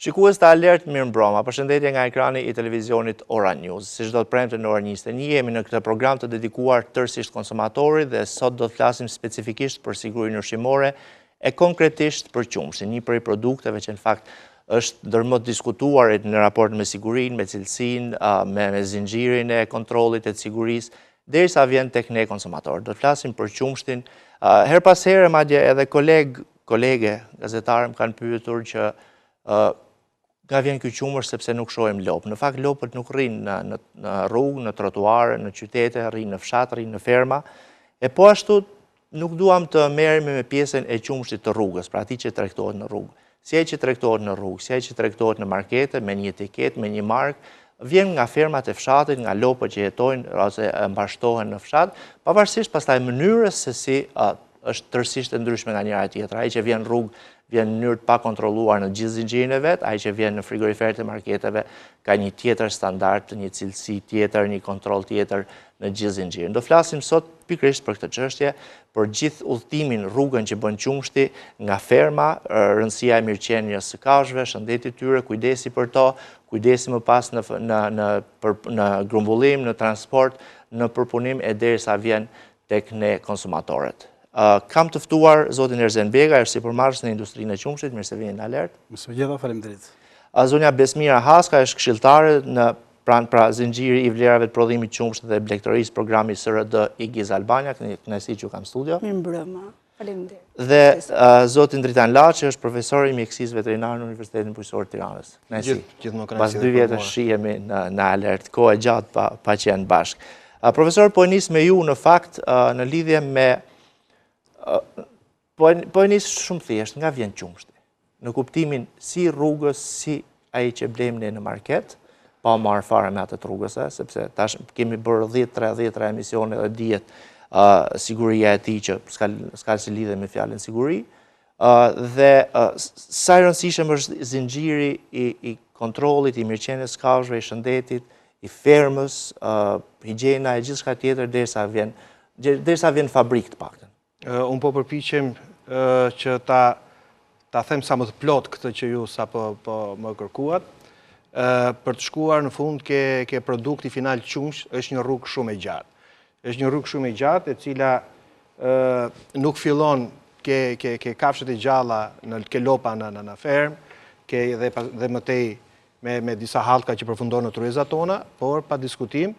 Shikues të Alert, mirëmbrëma, përshëndetje nga ekrani i televizionit Ora News. Si çdo të premte në orën 21 jemi në këtë program të dedikuar tërësisht konsumatorit dhe sot do të flasim specifikisht për sigurinë ushqimore e konkretisht për qumshin, një prej produkteve që në fakt është ndërmjet diskutuar në raport me sigurinë, me cilësinë, me zinxhirin e kontrollit të sigurisë, derisa vjen tek ne konsumatorët. Do të flasim për qumshin. Her pas here madje edhe kolege gazetarë më kanë pyetur që nga vjen ky qumësh sepse nuk shohim lopë. Në fakt lopët nuk rrinë në rrugë, në trotuare, në qytete, rrinë në fshat, rrinë në ferma. E po ashtu nuk duam të merremi me pjesën e qumshit të rrugës, pra atij që tregtohet në rrugë. Si ai që tregtohet në rrugë, si ai që tregtohet në markete me një etiket, me një markë, vjen nga fermat e fshatit, nga lopët që jetojnë ose mbashtohen në fshat, pavarësisht pastaj mënyrës se si është tërësisht e ndryshme nga njëra tjetra. Ai që vjen në rrugë vjen në mënyrë të pa kontrolluar në gjithë zinxhirin e vet, ai që vjen në frigorifert e marketeve ka një tjetër standard, një cilësi tjetër, një kontroll tjetër në gjithë zinxhirin. Do flasim sot pikërisht për këtë çështje, për gjithë udhëtimin rrugën që bën qumshti nga ferma, rëndësia e mirëqenies së kafshëve, shëndeti i tyre, kujdesi për to, kujdesi më pas në grumbullim, në transport, në përpunim e derisa vjen tek ne konsumatorët. Kam të ftuar zotin Erzen Bega, është sipërmarrës në industrinë e qumshit, mirë se vini në Alert. Mirëmëngjes, faleminderit. Zonja Besmira Haska është këshilltare në pra zinxhiri i vlerave të prodhimit qumshit dhe blegtërisë programi SRD Igiz Albania, kënaqësi që kam studio. Mirëmbrëma, faleminderit. Dhe zotin Dritan Laçi është profesor i mjekësisë veterinare në Universitetin Bujqësor të Tiranës. Gjithmonë pas 2 vjetësh shihemi në Alert, kohë e gjatë pa qenë bashkë. Profesor, po nis me ju në fakt në lidhje me po e nis shumë thjesht, nga vjen qumshti. Në kuptimin si rrugës, si ai që blejmë ne në market, pa marrë fare me atë të rrugës, sepse tash kemi bërë 10 emisione dhe dihet siguria e tij që s'ka si lidhje me fjalën siguri, dhe sa i rëndësishëm është zinxhiri i kontrollit, i mirëqenies së kafshëve, i shëndetit, i fermës, higjiena e gjithçka tjetër derisa vjen fabrik të paktën. Unë po përpiqem që ta them sa më të plot këtë që ju sapo më kërkuat. Për të shkuar në fund ke produkti final qumsh, është një rrugë shumë e gjatë. Është një rrugë shumë e gjatë e cila nuk fillon ke kafshët e gjalla ke lopa në ferm, dhe mëtej me disa hallka që përfundon në truezat tona, por pa diskutim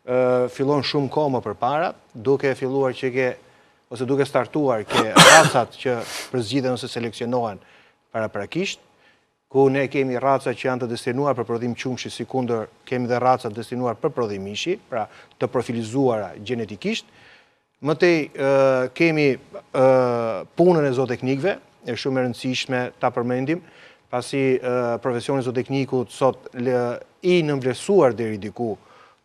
fillon shumë kohë më përpara, duke filluar që ose duke startuar ke racat që përzgjidhen ose seleksionohen paraprakisht, ku ne kemi raca që janë të destinuar për prodhim qumshi, sikundër kemi dhe raca të destinuar për prodhim mishi, pra të profilizuara gjenetikisht. Mëtej kemi punën e zooteknikëve, e shumë e rëndësishme ta përmendim, pasi profesioni zooteknikut sot i nënvlerësuar deri diku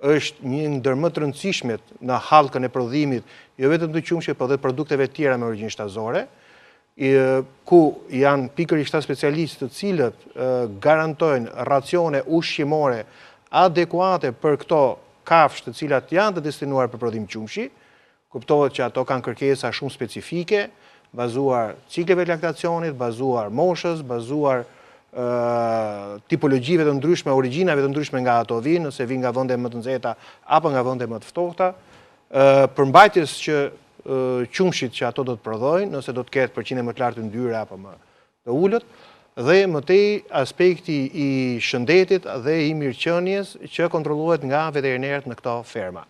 është një ndër më të rëndësishmet në hallkën e prodhimit, jo vetëm të qumshit, por edhe produkteve tjera me origjinë shtazore, ku janë pikërisht ata specialistë të cilët garantojnë racione ushqimore adekuate për këto kafshë të cilat janë të destinuar për prodhim qumshi. Kuptohet që ato kanë kërkesa shumë specifike, bazuar cikleve të laktacionit, bazuar moshës, bazuar tipologjive të ndryshme, origjinave të ndryshme nga ato vinë, nëse vinë nga vende më të nxehta apo nga vende më të ftohta, përmbajtjes që qumshit që ato do të prodhojnë, nëse do të ketë përqindje më të lartë të ndyre apo më të ulët, dhe mëtej aspekti i shëndetit dhe i mirëqenies që kontrollohet nga veterinerët në këto ferma.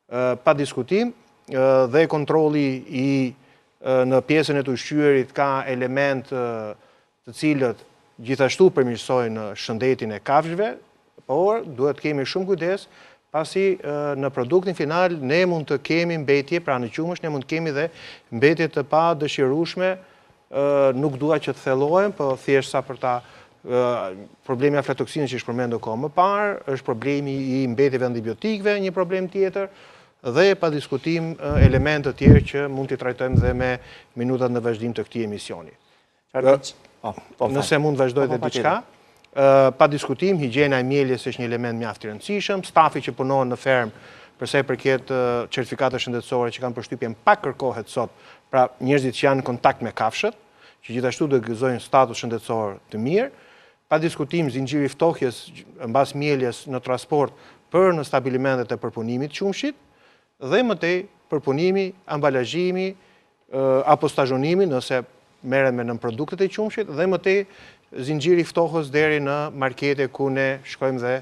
Pa diskutim, dhe kontrolli në pjesën e të ushqyerit ka element të cilët gjithashtu përmirësojnë shëndetin e kafshëve, por duhet kemi shumë kujdes, pasi në produktin final ne mund të kemi mbetje, pra në qumësh ne mund të kemi dhe mbetje të pa dëshirueshme, nuk dua që të thellohem, po thjesht sa për ta problemi aflatoksinit që është përmendur kohë më parë, është problemi i mbetjeve antibiotikëve, një problem tjetër, dhe pa diskutim elemente të tjerë që mund t'i trajtojmë dhe me minutat në vazhdim të këtij emisioni. Nëse mund të vazhdoj dhe diçka, pa diskutim, higjiena e mieljes është një element mjaft i rëndësishëm, stafi që punon në ferm, për sa i përket certifikateve shëndetësore që kanë përshtypjen pa kërkohet sot, pra njerëzit që janë në kontakt me kafshët, që gjithashtu do gëzojnë status shëndetësor të mirë, pa diskutim zinxhiri ftohjes mbas mieljes në transport për në stabilimentet e përpunimit të qumshit, dhe më tej përpunimi, ambalazhimi apo stazhonimi nëse merret me nënproduktet e qumshit, dhe më tej zinxhiri ftohës deri në markete ku ne shkojmë dhe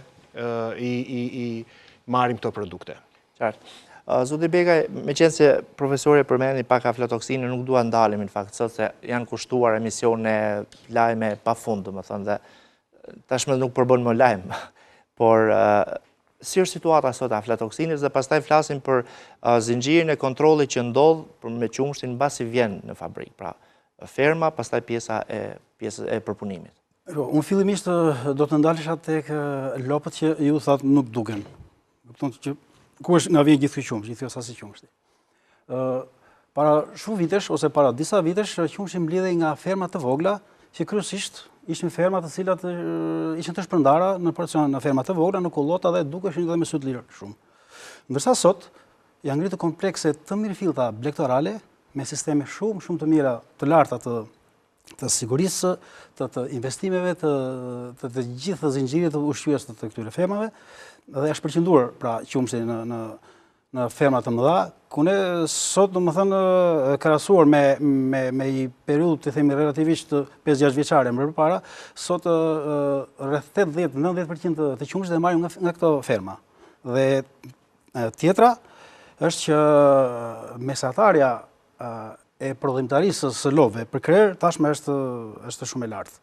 i marrim këto produkte. Qartë. Zoti Begaj, me qenë se profesori përmendi pak aflatoksinë, nuk dua ndalemi në fakt sot se janë kushtuar emisione lajme pafund, domethënë, dhe tashmë nuk përbën më lajm. Por si është situata sot e aflatoksinës dhe pastaj flasim për zinxhirin e kontrollit që ndodh me qumshtin mbasi vjen në fabrikë. Pra, ferma, pastaj pjesa e përpunimit. Unë fillimisht do të ndalesha tek lopët që ju thatë nuk duken. Kupton që ku është nga vjen gjithë ky qumsh, gjithë kjo sasi qumshti. Para shumë vitesh ose para disa vitesh qumshi mblidhej nga ferma të vogla, që kryesisht ishin ferma të cilat ishin të shpërndara në porcione në ferma të vogla, në kullota dhe dukeshin edhe me sy të lirë shumë. Ndërsa sot janë ngritur komplekse të mirëfillta blegtorale me sisteme shumë të mira, të larta të sigurisë, të investimeve, të gjithë zinxhirit të ushqyes të këtyre fermave, dhe është përqendruar pra qumshi në ferma të mëdha, ku ne sot domethënë krahasuar me një periudhë të themi relativisht 5-6 vjeçare më përpara, sot rreth 80-90% të qumshit e marrim nga këto ferma. Dhe tjetra është që mesatarja e prodhimtarisë së lopëve për krer tashmë është shumë e lartë.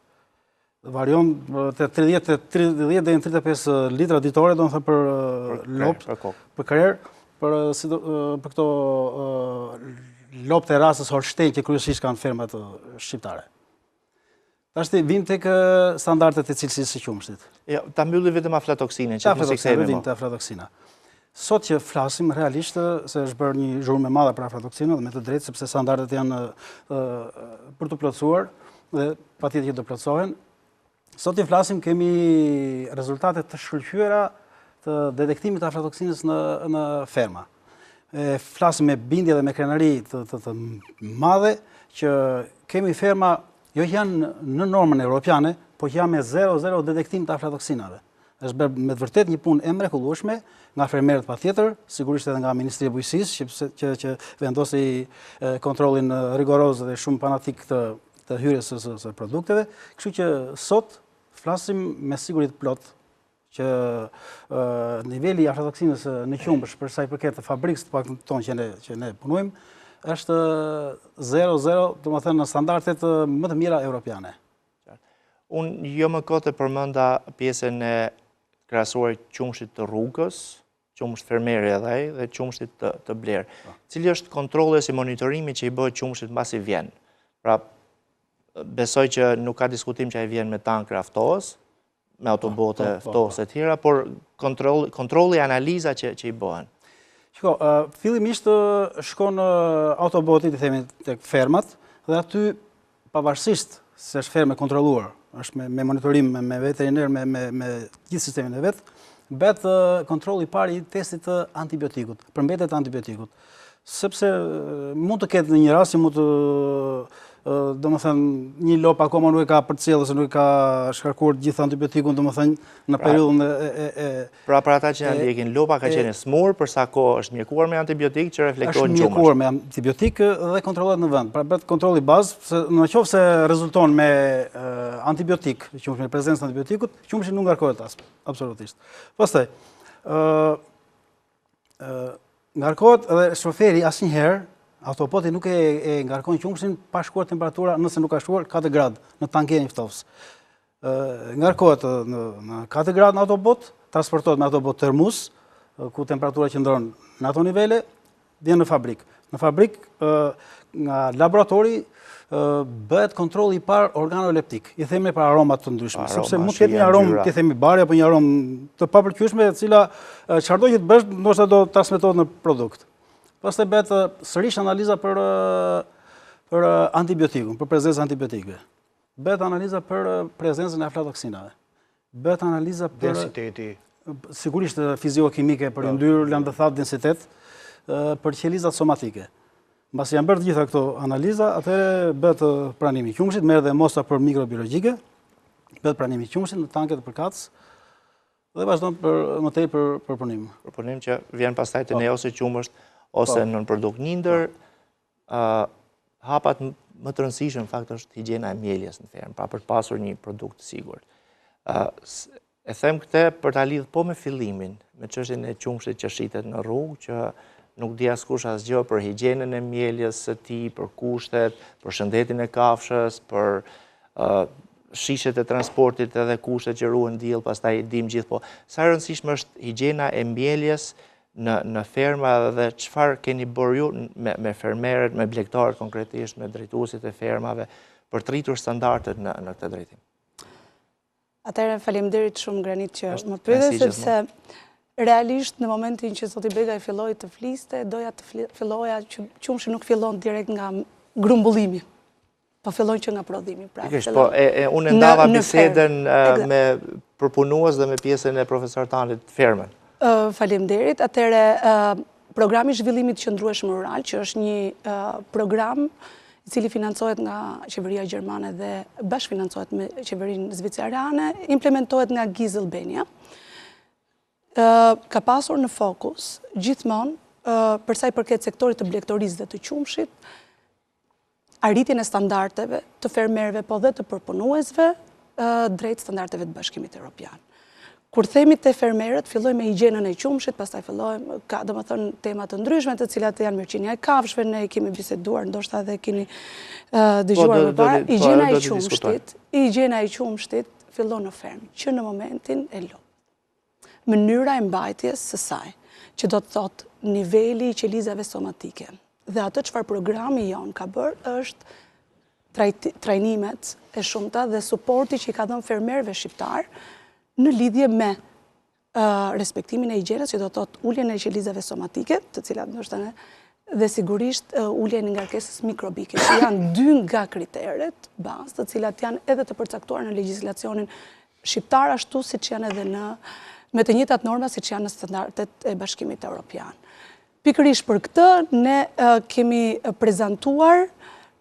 Varion të 30 deri në 35 litra ditore, domethënë për lopë, për krer, për këto lopë të rasës Holstein që kryesisht kanë fermat shqiptare. Tashti vim tek standardet e cilësisë së qumshtit. Jo, ta mbylli vetëm aflatoksinën, që mos i kthehemi më. Te aflatoksina. Sot që flasim realisht se është bërë një zhurmë e madhe për aflatoksinën, dhe me të drejtë sepse standardet janë për të plotësuar dhe patjetër që do plotësohen. Sot që flasim kemi rezultate të shkëlqyera të detektimit të aflatoksinës në ferma. Flasim me bindje dhe me krenari të madhe që kemi ferma jo që janë në normën europiane, po që janë me 0 detektim të aflatoksinave. Është bërë me të vërtet një punë e mrekullueshme nga fermerët patjetër, sigurisht edhe nga Ministria e Bujqësisë që vendosi kontrollin rigoroz dhe shumë fanatik të hyrjes së produkteve, kështu që sot flasim me siguri të plot që niveli i aflatoksinës në qumësht për sa i përket të fabrikës të paktën që ne punojmë është 0, domethënë në standardet më të mira europiane. Unë jo më kote përmenda pjesën e krahasuar qumshtit të rrugës, qumsht fermeri edhe ai dhe qumshtit të blerë. Cili është kontrolli si monitorimi që i bëhet qumshtit mbasi vjen? Pra, besoj që nuk ka diskutim që ai vjen me tankra ftohës, me autobote ftohës e tjera, por kontrolli analiza që i bëhen. Shiko, fillimisht shkon autoboti, të themi, tek fermat, dhe aty pavarësisht se është fermë kontrolluar, është me monitorim, me veteriner, me gjithë sistemin e vetë, bet kontrolli pari i testit të antibiotikut, përmbetet antibiotikut. Sepse mund të ketë në një rast që mund të domethënë një lop akoma nuk e ka përcjellë se nuk e ka shkarkuar gjithë antibiotikun, domethënë në periudhën e Pra për ata që na ndjekin, lopa ka qenë smur për sa kohë është mjekuar me antibiotik që reflektojnë është mjekuar me antibiotik dhe kontrollohet në vend. Pra bëhet kontrolli bazë, se në qoftë se rezulton me antibiotik, qumshi me prezencën e antibiotikut, qumshi nuk ngarkohet absolutisht. Pastaj ngarkohet edhe shoferi asnjëherë autopoti nuk e ngarkon qumshin pa shkuar temperatura, nëse nuk ka shkuar 4 gradë në tankerin ftofës. Ngarkohet në 4 gradë në autobot, transportohet me autobot termus, ku temperatura qëndron në ato nivele, vjen në fabrik. Në fabrik, nga laboratori, bëhet kontrolli i parë organoleptik, i themi për aromat të ndryshme, sepse mund të ketë një aromë, të themi bari apo një aromë të papërqyeshme, e cila çfarëdo që të bësh, ndoshta do transmetohet në produkt. Pastaj bëhet sërish analiza për antibiotikun, për prezencën e antibiotikëve. Bëhet analiza për prezencën e aflatoksinave. Bëhet analiza për densiteti, sigurisht fizio-kimike për yndyrë, lëndëthat, densitet, për qelizat somatike. Mbasi janë bërë të gjitha këto analiza, atëherë bëhet pranimi i qumshit, merret dhe mostra për mikrobiologjike, bëhet pranimi i qumshit në tanke dhe përkatës dhe vazhdon më tej për punim. Për punim që vjen pastaj te ne ose qumësht ose nën produkt. Një ndër hapat më të rëndësishëm në fakt është higjiena e mieljes në fermë, pra për të pasur një produkt të sigurt. E them këtë për ta lidhur po me fillimin, me çështjen e qumshit që shitet në rrugë, që nuk di askush asgjë për higjienën e mieljes së tij, për kushtet, për shëndetin e kafshës, për shishet e transportit edhe kushtet që ruhen diell, pastaj dim gjithë, po sa e rëndësishme është higjiena e mieljes në ferma dhe çfarë keni bërë ju me fermerët, me blegtarët konkretisht, me drejtuesit e fermave për të rritur standardet në këtë drejtim. Atëherë faleminderit shumë Granit që më pyete, sepse realisht në momentin që zoti Begaj filloi të fliste, doja të filloja që qumshi nuk fillon direkt nga grumbullimi, po fillon që nga prodhimi. Pra, po unë ndava bisedën me përpunues dhe me pjesën e profesorit Tanit fermën. Faleminderit. Atëherë programi i zhvillimit qëndrueshëm rural, që është një program i cili financohet nga qeveria gjermane dhe bashkëfinancohet me qeverinë zvicerane, implementohet nga GIZ Albania. Ka pasur në fokus gjithmonë për sa i përket sektorit të blegtorisë dhe të qumshit, arritjen e standardeve të fermerëve po dhe të përpunuesve drejt standardeve të Bashkimit Evropian. Kur themi te fermerët, fillojmë me higjienën e qumshit, pastaj fillojmë ka domethënë tema të ndryshme, të cilat janë mirëqenia e kafshëve, ne kemi biseduar, ndoshta edhe keni dëgjuar më parë. Higjiena e qumshit fillon në fermë, që në momentin e lopës. Mënyra e mbajtjes së saj, që do të thotë niveli i qelizave somatike. Dhe atë çfarë programi jon ka bërë është trajnimet e shumta dhe suporti që i ka dhënë fermerëve shqiptar në lidhje me respektimin e higjienës, që do të thotë uljen e qelizave somatike, të cilat ndoshta dhe sigurisht uljen e ngarkesës mikrobike, që janë dy nga kriteret bazë, të cilat janë edhe të përcaktuar në legjislacionin shqiptar, ashtu siç janë edhe me të njëjtat norma siç janë në standardet e Bashkimit Evropian. Pikërisht për këtë ne kemi prezantuar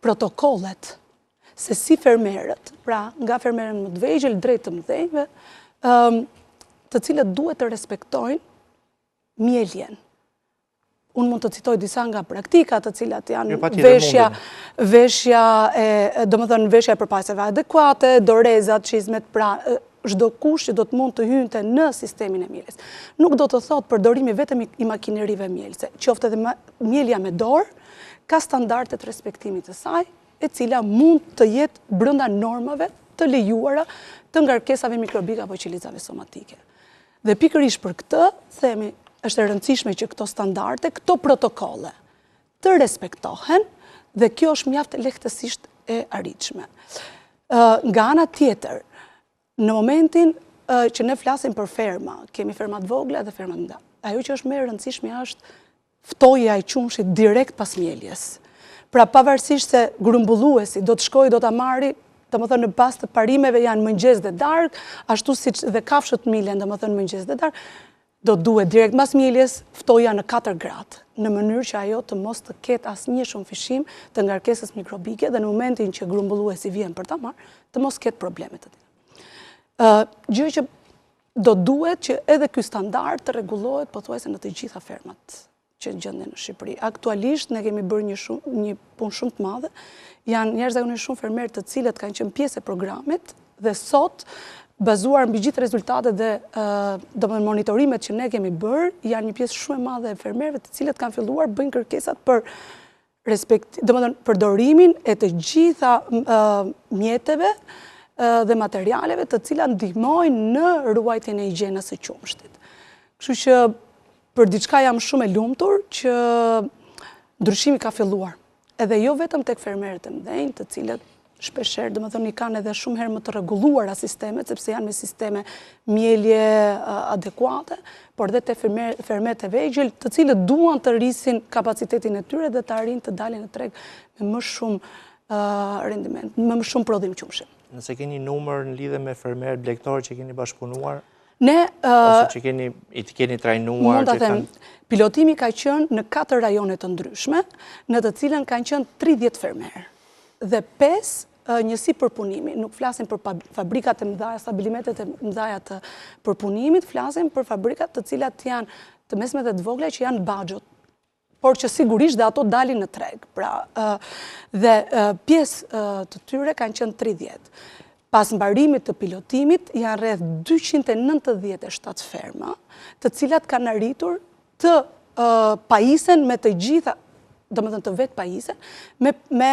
protokollet se si fermerët, pra nga fermerët më të vegjël drejt të mëdhenjve, të cilët duhet të respektojnë mieljen. Unë mund të citoj disa nga praktikat të cilat janë veshja e përpajsjeve adekuate, dorezat, çizmet, pra çdo kush që do të mund të hynte në sistemin e mieljes. Nuk do të thotë përdorimi vetëm i makinerive mielëse, qoftë edhe mielja me dorë, ka standarde të respektimit të saj, e cila mund të jetë brenda normave të lejuara të ngarkesave mikrobike apo qelizave somatike. Dhe pikërisht për këtë, themi, është e rëndësishme që këto standarde, këto protokolle të respektohen dhe kjo është mjaft lehtësisht e arritshme. Nga ana tjetër, në momentin që ne flasim për ferma, kemi fermat vogla dhe fermat mëdha. Ajo që është më e rëndësishme është ftoja e qumshit direkt pas mieljes. Pra pavarësisht se grumbulluesi do të shkojë, do ta marrë, domethënë në bazë të parimeve janë mëngjes dhe darkë, ashtu siç dhe kafshët milen, domethënë mëngjes dhe darkë, do duhet direkt mas mieljes ftoja në 4 gradë, në mënyrë që ajo të mos të ketë asnjë shumëfishim të ngarkesës mikrobike dhe në momentin që grumbulluesi vjen për ta marrë, të mos ketë probleme të tilla. Gjë që do duhet që edhe ky standard të rregullohet pothuajse në të gjitha fermat që gjenden në Shqipëri. Aktualisht ne kemi bërë një punë shumë të madhe. Janë jashtëzakonisht shumë fermerë të cilët kanë qenë pjesë e programit dhe sot, bazuar mbi gjithë rezultatet dhe monitorimet që ne kemi bërë, janë një pjesë shumë e madhe e fermerëve të cilët kanë filluar bëjnë kërkesat për përdorimin e të gjitha mjeteve dhe materialeve të cilat ndihmojnë në ruajtjen e higjienës së qumshtit. Kështu që për diçka jam shumë e lumtur që ndryshimi ka filluar. Edhe jo vetëm tek fermerët e mëdhenj, të cilët shpeshherë, domethënë i kanë edhe shumë herë më të rregulluara sistemet, sepse janë me sisteme mielje adekuate, por edhe te fermerët e vegjël, të cilët duan të rrisin kapacitetin e tyre dhe të arrijnë të dalin në treg me më shumë rendiment, me më shumë prodhim qumshi. Nëse keni numër në lidhje me fermerët blegtorë që keni bashkëpunuar, ose që keni trajnuar? Mund të them, pilotimi ka qenë në 4 rajone të ndryshme, në të cilën kanë qenë 30 fermerë dhe 5 njësi përpunimi. Nuk flasim për fabrikat e mëdhaja, stabilimetet e mëdhaja të përpunimit, flasim për fabrikat të cilat janë të mesme dhe të vogla që janë budget, por që sigurisht dhe ato dalin në treg. Pra, dhe pjesë të tyre kanë qenë 30. Pas mbarimit të pilotimit, janë rreth 297 ferma, të cilat kanë arritur të pajisen me të gjitha, domethënë të vetë pajisen, me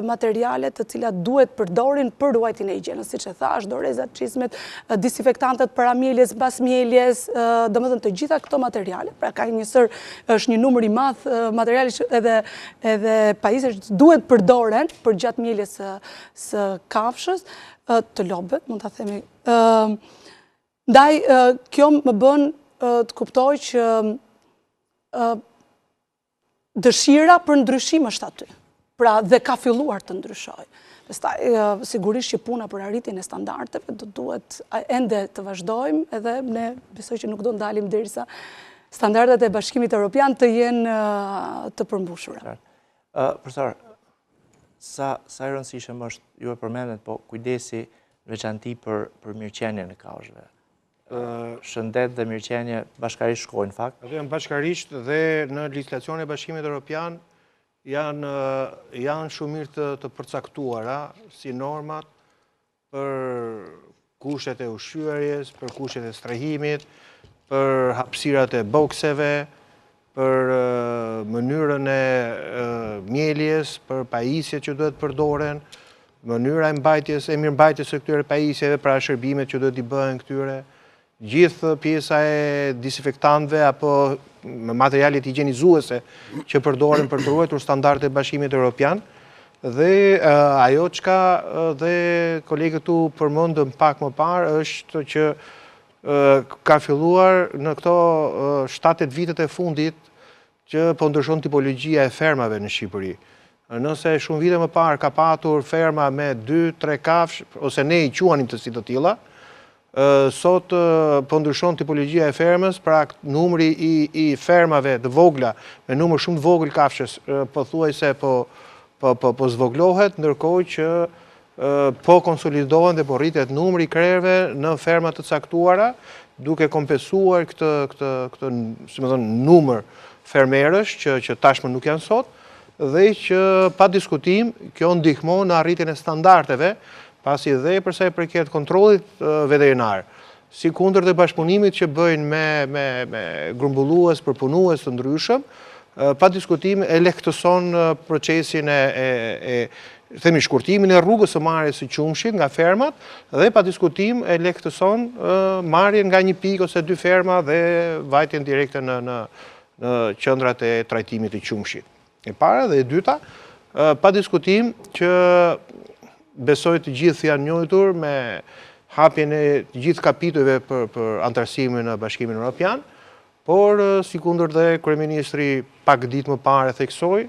materiale të cilat duhet përdorin për ruajtjen e higjienës, siç e thash, dorezat, çizmet, disinfektantet para mjeljes, mbas mjeljes, domethënë të gjitha këto materiale. Pra ka është një numër i madh materiale edhe pajisje që duhet përdoren për gjatë mjeljes së kafshës, të lobët, mund ta themi. Ndaj kjo më bën të kuptoj që dëshira për ndryshim është aty. Pra dhe ka filluar të ndryshoj. Sigurisht që puna për arritjen e standardeve do duhet ende të vazhdojmë, edhe ne besoj që nuk do ndalim derisa standardet e Bashkimit Evropian të jenë të përmbushura. Profesor, sa e rëndësishëm është, ju e përmendet, po kujdesi veçanti për mirëqenien e kafshëve. Shëndet dhe mirëqenie bashkarisht shkojnë fakt? Bashkarisht dhe në legjislacionin e Bashkimit Evropian janë shumë mirë të përcaktuara si normat për kushtet e ushqyerjes, për kushtet e strehimit, për hapësirat e bokseve, për mënyrën e mjeljes, për pajisjet që duhet përdoren, mënyra e mirëmbajtjes së këtyre pajisjeve, pra shërbimet që duhet i bëhen këtyre, gjithë pjesa e disinfektantëve apo materialet higjenizuese që përdoren për të ruajtur standardet e Bashkimit Evropian, dhe ajo çka dhe kolegët tu përmendën pak më parë është që ka filluar në këto 7-8 vitet e fundit që po ndryshon tipologjia e fermave në Shqipëri. Nëse shumë vite më parë ka patur ferma me 2-3 kafshë, ose ne i quanim të si të tilla, sot po ndryshon tipologjia e fermës, pra numri i fermave të vogla me numër shumë të vogël kafshës pothuajse po zvoglohet, ndërkohë që po konsolidohen dhe po rritet numri i krerëve në ferma të caktuara, duke kompensuar këtë numër fermerësh që tashmë nuk janë sot, dhe që pa diskutim kjo ndihmon në arritjen e standardeve, pasi dhe përsa i përket kontrollit veterinar, si kundër dhe bashkëpunimit që bëjnë me grumbullues, përpunues të ndryshëm, pa diskutim e lehtëson procesin themi shkurtimin e rrugës së marrjes së qumshit nga fermat, dhe pa diskutim e lehtëson marrjen nga një pikë ose 2 ferma dhe vajtjen direkte në qendrat e trajtimit të qumshit. E para dhe e dyta, pa diskutim që besoj të gjithë janë njohur me hapjen e të gjithë kapitujve për antarësimin në Bashkimin Evropian, por si kundër dhe kryeministri pak ditë më parë theksoi,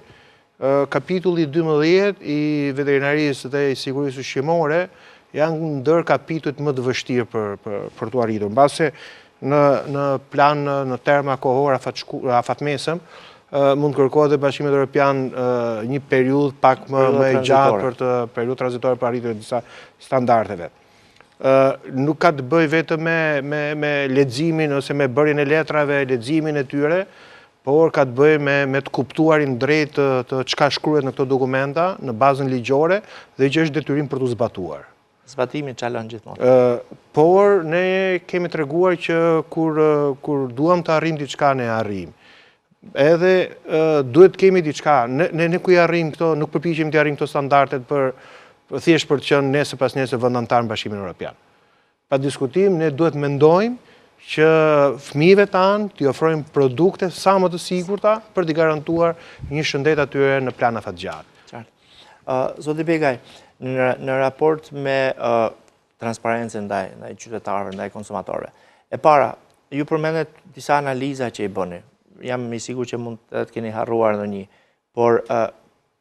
kapitulli 12 i veterinarisë dhe i sigurisë ushqimore janë ndër kapitujt më të vështirë për t'u arritur. Mbase në plan në terma kohor afatmesëm, mund kërkohet dhe Bashkimit Evropian një periudhë pak më gjatë për të periudhë tranzitore për arritjen e disa standardeve. Nuk ka të bëjë vetëm me leximin ose me bërjen e letrave, leximin e tyre, por ka të bëjë me të kuptuarin drejt të çka shkruhet në këto dokumenta në bazën ligjore dhe që është detyrim për t'u zbatuar. Zbatimi çalon gjithmonë. Por ne kemi treguar që kur duam të arrijmë diçka ne arrijmë. Edhe duhet kemi diçka, ne ku i arrijmë këto, nuk përpiqemi të arrijmë këto standardet për thjesht për të qenë nesër pas nesër vëndantar në Bashkimin Evropian. Pa diskutim, ne duhet mendojmë që fëmijëve tanë t'i ofrojmë produkte sa më të sigurta për t'i garantuar një shëndet atyre në plan afatgjatë. Zoti Begaj, në raport me transparencën ndaj qytetarëve, ndaj konsumatorëve. E para, ju përmendet disa analiza që i bëni. Jam i sigurt që mund të keni harruar ndonjë, por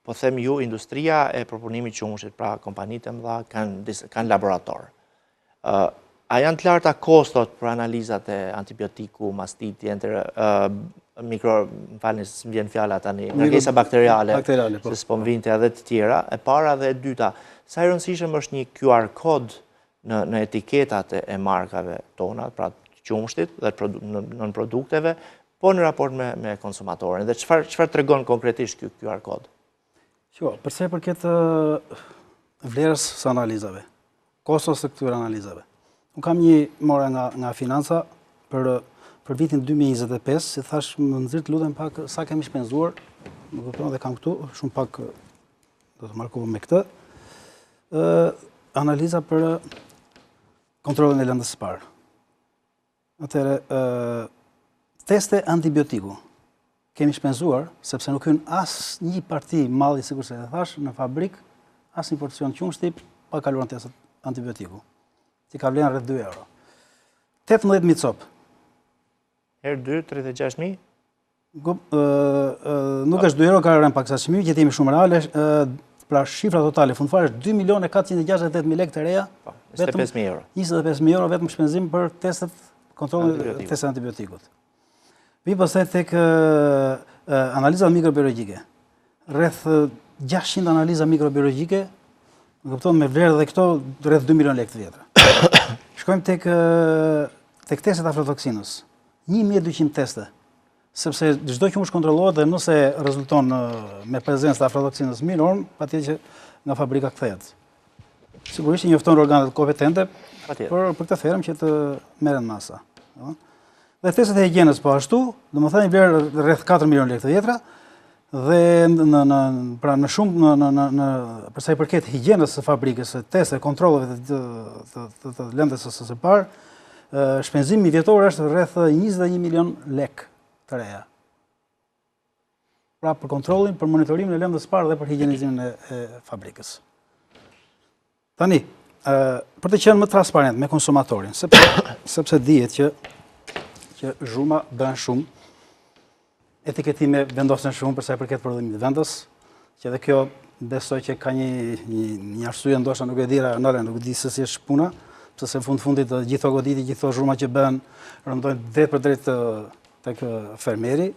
po them ju, industria e përpunimit të qumshit, pra kompanitë e mëdha kanë laborator. A janë të larta kostot për analizat e antibiotiku, mastiti, më falni, s'm vjen fjala tani, ngarkesa bakteriale, se s'po më vinte edhe të tjera, e para dhe e dyta, sa i rëndësishëm është një QR kod në etiketat e markave tona, pra të qumshtit dhe në produkteve, po në raport me konsumatorin. Dhe çfarë tregon konkretisht ky QR kod? Përse përket vlerës së analizave, kostos të këtyre analizave. Unë kam një mora nga financa për vitin 2025, si thash më nëzirë të lutem pak sa kemi shpenzuar, më kupton dhe kam këtu, shumë pak do të markohem me këtë, analiza për kontrolin e lëndës së parë. Atëherë, teste antibiotiku kemi shpenzuar, sepse nuk hyn as një parti malli, sikur se e thash, në fabrik, as një porcion qumshti, pa kaluar në testet antibiotiku. Që ka vlerën rreth 2 euro. 18.000 copë. Herë 2, 36.000? Nuk është 2 euro, ka rrën pak sa çmimi, që jemi shumë reale, pra shifra totale fundfare është 2.468.000 lekë të reja. 25.000 euro. 25.000 euro vetëm shpenzim për testet kontrolin e testet antibiotikut. Vi pastaj tek analizat mikrobiologjike. Rreth 600 analiza mikrobiologjike, më kupton me vlerë dhe këto rreth 2 milion lekë të vjetra. Shkojmë tek testet aflatoksinës. 1200 teste. Sepse çdo qumësh kontrollohet dhe nëse rezulton me prezencë të aflatoksinës mirë, patjetër që nga fabrika kthehet. Sigurisht i njofton organet kompetente për këtë therm që të merren masa. Dhe testet e higjienës po ashtu, domethënë vlerë rreth 4 milion lekë të vjetra, dhe në shumë për sa i përket higjienës së fabrikës, teste, kontrolleve të lëndës së parë, shpenzimi vjetor është rreth 21 milion lekë të reja. Pra për kontrollin, për monitorimin e lëndës së parë dhe për higjienizimin e fabrikës. Tani, për të qenë më transparent me konsumatorin, sepse dihet që zhuma bën shumë, etiketime vendosen shumë përsa i përket prodhimit vendos, që dhe kjo besoj që ka një arsye ndoshta nuk e dira, nuk di se si është puna, sepse në fundit gjitho goditi, gjitho zhurma që bën rëndojnë drejt për drejt tek fermeri,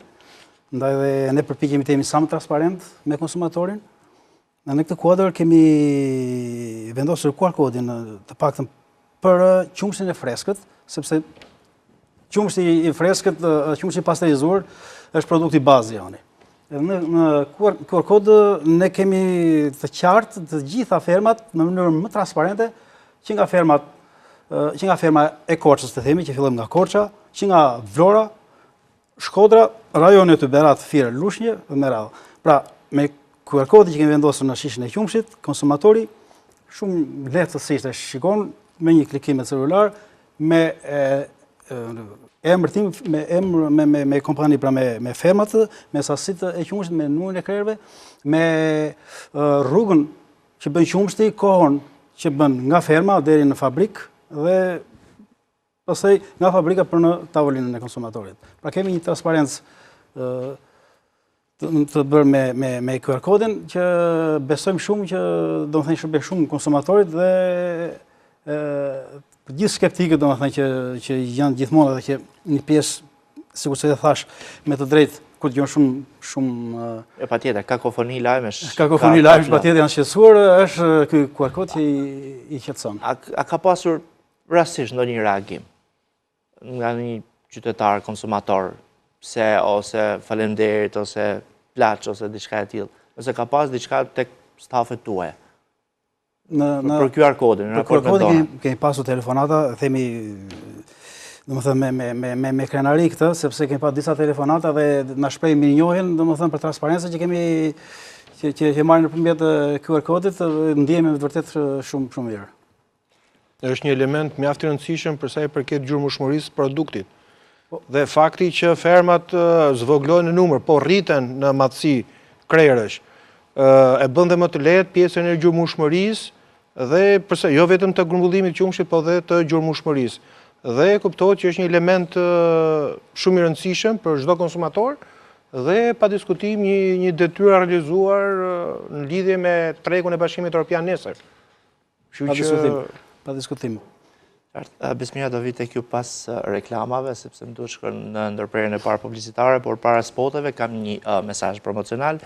ndaj dhe ne përpiqemi të jemi sa më transparent me konsumatorin. Në këtë kuadër kemi vendosur QR kodin të paktën për qumshtin e freskët, sepse qumshti i freskët, qumshti i pasterizuar, është produkti bazë joni. Në QR kod ne kemi të qartë të gjitha fermat në mënyrë më transparente, që nga ferma e Korçës të themi, që fillojmë nga Korça, që nga Vlora, Shkodra, rajoni të Berat, Fier, Lushnjë dhe me radhë. Pra, me QR kodin që kemi vendosur në shishën e qumshtit, konsumatori shumë lehtësisht e shikon me një klikim me celular, me emërtim, me kompani, pra me fermat, me sasitë e qumshtit, me numrin e krerëve, me rrugën që bën qumshti, kohën që bën nga ferma deri në fabrik dhe pastaj nga fabrika për në tavolinën e konsumatorit. Pra kemi një transparencë të bërë me QR kodin që besojmë shumë që do të thënë shërben shumë konsumatorit dhe gjithë skeptikët do të thënë që janë gjithmonë edhe që një pjesë, sikur se e thash, me të drejtë kur dëgjon shumë patjetër, kakofoni lajmesh. Kakofoni lajmesh patjetër janë shqetësuar, është ky QR kod që i qetëson. A ka pasur rastësisht ndonjë reagim nga një qytetar konsumator, ose faleminderit, ose plaç, ose diçka e tillë, ose ka pas diçka tek stafet tuaja? Për QR kodin, në raport me dora. Kemi pasur telefonata, themi, domethënë me krenari këtë, sepse kemi pas disa telefonata dhe na shpreh mirënjohjen, domethënë për transparencën që kemi që marrin nëpërmjet QR kodit, ndjehemi me vërtet shumë mirë. Është një element mjaft i rëndësishëm për sa i përket gjurmëshmërisë produktit. Dhe fakti që fermat zvoglojnë në numër, po rriten në madhësi krerësh, e bën dhe më të lehtë pjesën e gjurmëshmërisë dhe përse jo vetëm të grumbullimit qumshit, po dhe të gjurmëshmërisë. Dhe kuptohet që është një element shumë i rëndësishëm për çdo konsumator dhe pa diskutim një detyrë a realizuar në lidhje me tregun e Bashkimit Evropian nesër. Pa diskutim. Besmira do vite kjo pas reklamave, sepse më duhet shkon në ndërprerjen e parë publicitare, por para spoteve kam një mesazh promocional.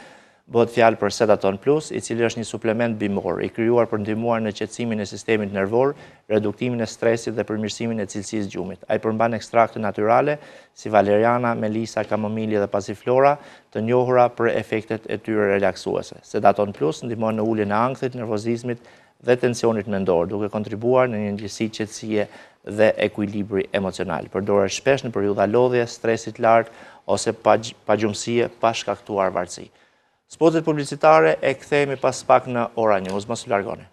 Bëhet fjalë për Sedaton Plus, I cili është një suplement bimor, I krijuar për ndihmuar në qetësimin e sistemit nervor, reduktimin e stresit dhe përmirësimin e cilësisë gjumit. Ai përmban ekstrakte natyrale si valeriana, melisa, kamomili dhe pasiflora, të njohura për efektet e tyre relaksuese. Sedaton Plus ndihmon në uljen e ankthit, nervozizmit dhe tensionit mendor, duke kontribuar në një ndjesi qetësie dhe ekuilibri emocional. Përdoret shpesh në periudha lodhje, stresit lart ose pagjumësie pa shkaktuar varësi. Spotet publicitare e kthehemi pas pak në Ora News, mos u largoni.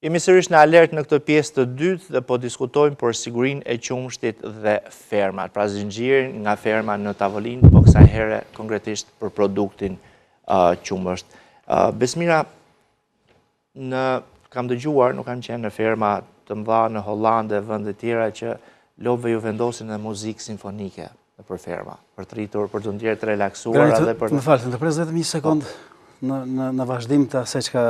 Jemi sërish në alert në këtë pjesë të dytë dhe po diskutojmë për sigurinë e qumshtit dhe fermat. Pra zinxhirin nga ferma në tavolinë, po kësaj here konkretisht për produktin qumësht. Besmira, kam dëgjuar, nuk kam qenë në ferma të mëdha në Hollandë e vende tjera që lopëve ju vendosin në muzikë simfonike për ferma, për të rritur, për të ndjerë të relaksuar edhe për... Më falë, të pres vetëm një sekund në vazhdim të asaj që ka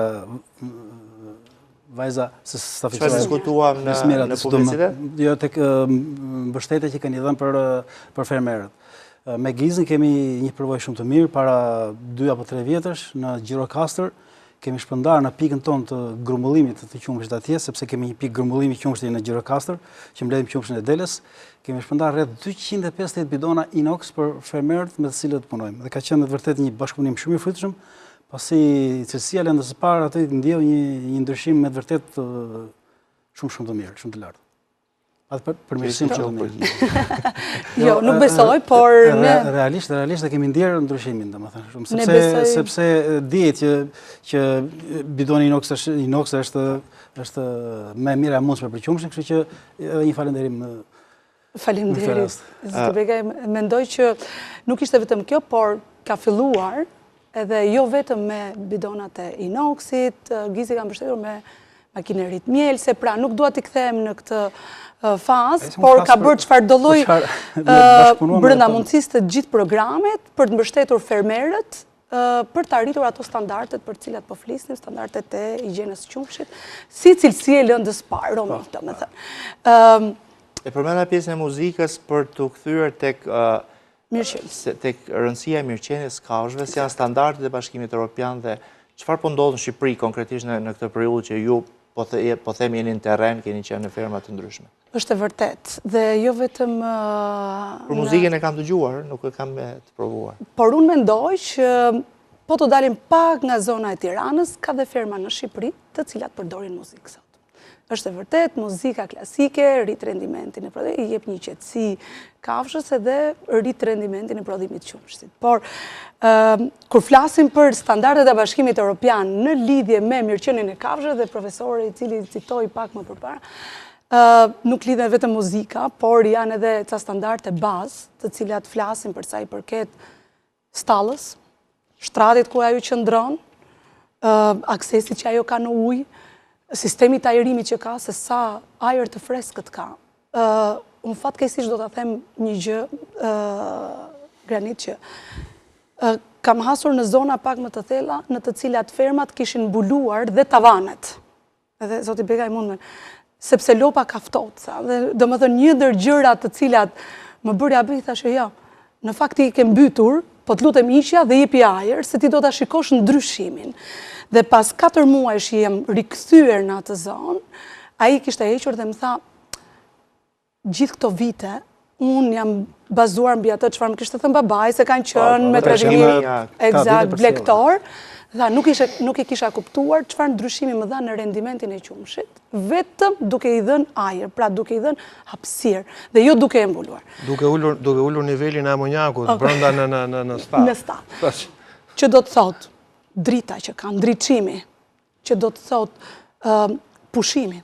vajza se sa fiksuar. Çfarë diskutuam në publicitet? Jo, tek mbështetja që kanë dhënë për fermerët. Me Gizën kemi një përvojë shumë të mirë para 2 apo 3 vjetësh në Gjirokastër. Kemi shpërndar në pikën tonë të grumbullimit të qumshtit atje, sepse kemi një pikë grumbullimi qumshtit në Gjirokastër, që mbledhim qumshin e Delës. Kemi shpërndar rreth 250 bidona inox për fermerët me të cilët punojmë. Dhe ka qenë në të vërtetë një bashkëpunim shumë I frytshëm, pasi cilësia lëndës së parë aty ndjeu një ndryshim me të vërtetë shumë të mirë, shumë të lartë. Atë përmirësim që të mirë. Jo, nuk besoj, por... Realisht dhe kemi ndjerë ndryshimin, domethënë, sepse dihet që bidoni inox është më e mira e mundshme për qumshin, kështu që një falënderim. Faleminderit. Zoti Begaj, mendoj që nuk ishte vetëm kjo, por ka filluar edhe jo vetëm me bidonat e inoxit, Gizi ka mbështetur me makinerit mjelse, pra nuk dua t'i kthehem në këtë fazë, por ka bërë çfarë do lloj brenda mundësisë të gjithë programet për të mbështetur fermerët për të arritur ato standardet për cilat po flisnim, standardet e higjienës qumshit, si cilësia e lëndës parë, domethënë. E përmenda pjesën e muzikës për të kthyer tek rëndësia e mirëqenies kafshëve, si janë standardet e Bashkimit Evropian dhe çfarë po ndodh në Shqipëri konkretisht në këtë periudhë që ju po themi jeni në terren, keni qenë në ferma të ndryshme. Është e vërtet, dhe jo vetëm... Për muzikën e kam dëgjuar, nuk e kam të provuar. Por unë mendoj që po të dalim pak nga zona e Tiranës, ka dhe ferma në Shqipëri të cilat përdorin muzikë sot. Është e vërtet, muzika klasike, rrit rendimentin e prodhimit, I jep një qetësi kafshës edhe rrit rendimentin e prodhimit qumshtit. Por, kur flasim për standardet e Bashkimit Evropian në lidhje me mirëqenien e kafshëve dhe profesori I cili citoi pak më përpara, nuk lidhen vetëm muzika, por janë edhe ca standarde bazë, të cilat flasin për sa I përket stallës, shtratit ku ajo qëndron, aksesit që ajo ka në ujë, sistemi të ajërimit që ka, se sa ajër të freskët ka. Unë fatkeqësisht do të them një gjë, Granit, që kam hasur në zona pak më të thella, në të cilat fermat kishin mbuluar dhe tavanet. Edhe zoti Begaj mundmen, sepse lopa ka ftohtë. Dhe domethënë një ndër gjërat të cilat më bëri abej, thashë ja, në fakt I ke mbytur, po të lutem hiqja dhe jepi ajër, se ti do ta shikosh ndryshimin. Dhe pas 4 muajsh jem rikthyer në atë zonë, ai kishte hequr dhe më tha, gjithë këto vite, unë jam bazuar mbi atë çfarë më kishte thënë babai, se kanë qenë me tregimi blektor, Tha, nuk e kisha kuptuar çfarë ndryshimi më dha në rendimentin e qumshit, vetëm duke I dhënë ajër, pra duke I dhënë hapësirë, dhe jo duke e mbuluar. Duke ullur nivelin e amonjakut brenda në stad. Në stad. Që do të thotë drita që ka, ndriçimi, që do të thotë pushimi.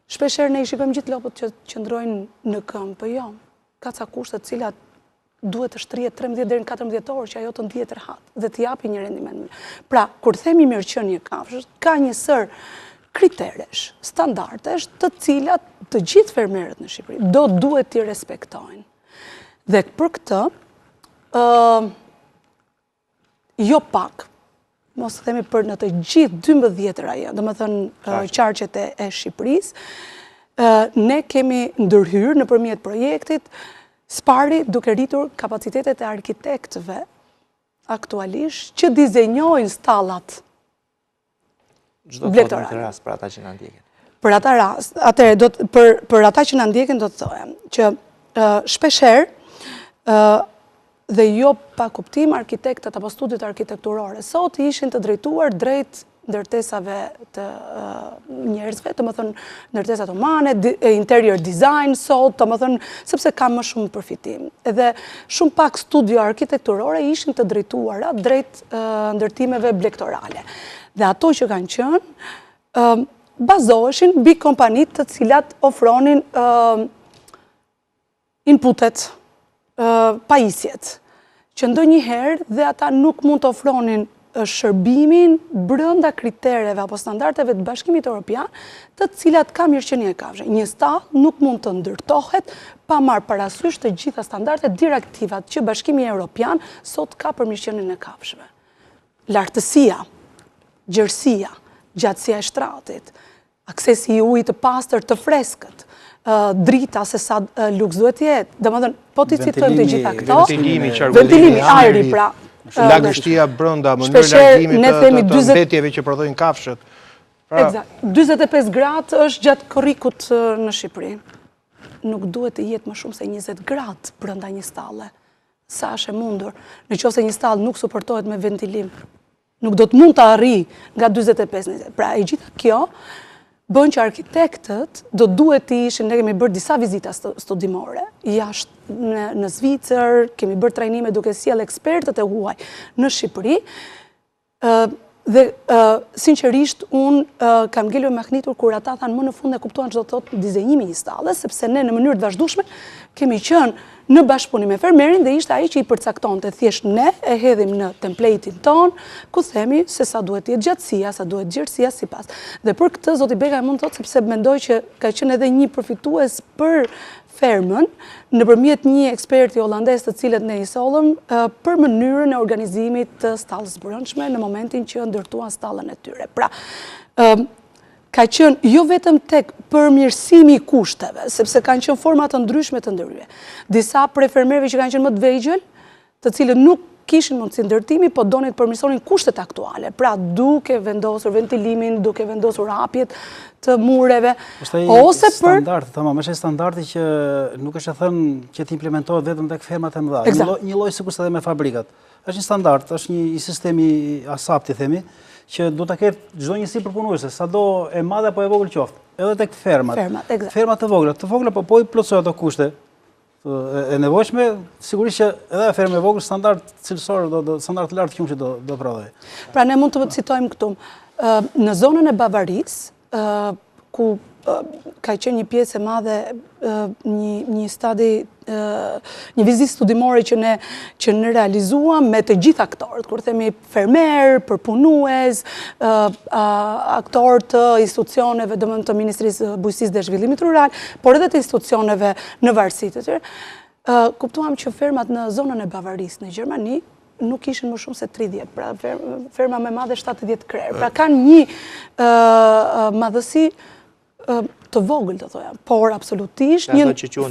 Shpeshherë ne I shikojmë gjithë lopët që qëndrojnë në këmbë, po jo, ka ca kushte të cilat duhet të shtrihet 13 deri në 14 orë që ajo të ndihet rehat dhe të japi një rendiment. Pra, kur themi mirëqenie kafshës, ka një sër kriteresh, standardesh, të cilat të gjithë fermerët në Shqipëri duhet t'i respektojnë. Dhe për këtë, jo pak, mos themi për në të gjithë 12 rajon, do më thënë qarqet e Shqipërisë, ne kemi ndërhyrë në përmjet projektit, Spari duke rritur kapacitetet e arkitektëve aktualisht që dizenjojnë stallat blegtorale. Çdo rast për ata që na ndjekin. Për ata rast, për ata që na ndjekin do të thojem që shpeshherë dhe jo pa kuptim arkitektët apo studiet arkitekturore sot ishin të drejtuar drejt ndërtesave të njerëzve, të më thënë ndërtesat humane, interior design sot, të më thënë, sepse ka më shumë përfitim. Edhe shumë pak studio arkitekturore ishin të drejtuara drejt ndërtimeve blegtorale. Dhe ato që kanë qënë, bazoheshin mbi kompanit të cilat ofronin inputet, pajisjet, që ndonjëherë dhe ata nuk mund të ofronin shërbimin brënda kritereve apo standardeve të Bashkimit Evropian, të cilat ka mirëqenie e kafshë. Një stall nuk mund të ndërtohet pa marrë parasysh të gjitha standardet direktivat që Bashkimi Evropian sot ka për mirëqenien e kafshëve. Lartësia, gjerësia, gjatësia e shtratit, aksesi i ujit të pastër të freskët, drita se sa luks duhet jetë, domethënë po ti citojmë të gjitha këto, ventilimi, ajri pra. Lagështia brënda, mënyrë largimit të mbetjeve që prodhojnë kafshët. Eksakt. 25 gradë është gjatë korrikut në Shqipëri. Nuk duhet të jetë më shumë se 20 gradë brënda një stalle. Sa është e mundur. Në qoftë se një stall nuk suportohet me ventilim, nuk do të mund të arrijë nga 25-20. Pra e gjitha kjo bën që arkitektët do duhet të ishin, ne kemi bërë disa vizita studimore, jashtë në Zvicër, kemi bërë trajnime duke sjell ekspertët e huaj në Shqipëri, dhe sinqerisht unë kam ngelur me aknitur kur ata thanë më në fund e kuptuan çdo thotë dizenjimi një stalle, sepse ne në mënyrë të vazhdueshme kemi qenë në bashkëpunim me fermerin dhe ishte ai që i përcaktonte, thjesht ne e hedhim në templatein ton, ku themi se sa duhet jetë gjatësia, sa duhet gjerësia sipas. Dhe për këtë zoti Beka mund të thotë sepse mendoj që ka qenë edhe një përfitues për fermën nëpërmjet një eksperti holandez të cilët ne i sollëm për mënyrën e organizimit të stallës brendshme në momentin që ndërtuan stallën e tyre. Pra, ka qenë jo vetëm tek përmirësimi i kushteve, sepse kanë qenë forma të ndryshme të ndërhyrje. Disa prej fermerëve që kanë qenë më të vegjël, të cilët nuk kishin mundësi ndërtimi, po donin të përmirësonin kushtet aktuale. Pra, duke vendosur ventilimin, duke vendosur hapjet të mureve, ose për standard, tamam, është standardi që nuk është e thënë që të implementohet vetëm tek fermat e mëdha. Një lloj sikur edhe me fabrikat. Është një standard, është një sistemi ASAP, themi, që do ta ketë çdo njësi përpunuese, sado e madhe apo e vogël qoftë, edhe tek fermat. Fermat të vogla, po i plotësojnë ato kushte e nevojshme, sigurisht që edhe fermë e vogël standard cilësor, standard të lartë qumshit do prodhojë. Pra ne mund të citojmë këtu në zonën e Bavarisë, ku ka qenë një pjesë e madhe, një stadi, një vizitë studimore që ne realizuam me të gjithë aktorët, kur themi fermer, përpunues, aktorë të institucioneve, domethënë të Ministrisë Bujqësisë dhe Zhvillimit Rural, por edhe të institucioneve në varësitë të tyre, kuptuam që fermat në zonën e Bavarisë në Gjermani nuk ishin më shumë se 30, pra ferma me madhe 70 krerë. Pra kanë një madhësi të vogël të thoja, por absolutisht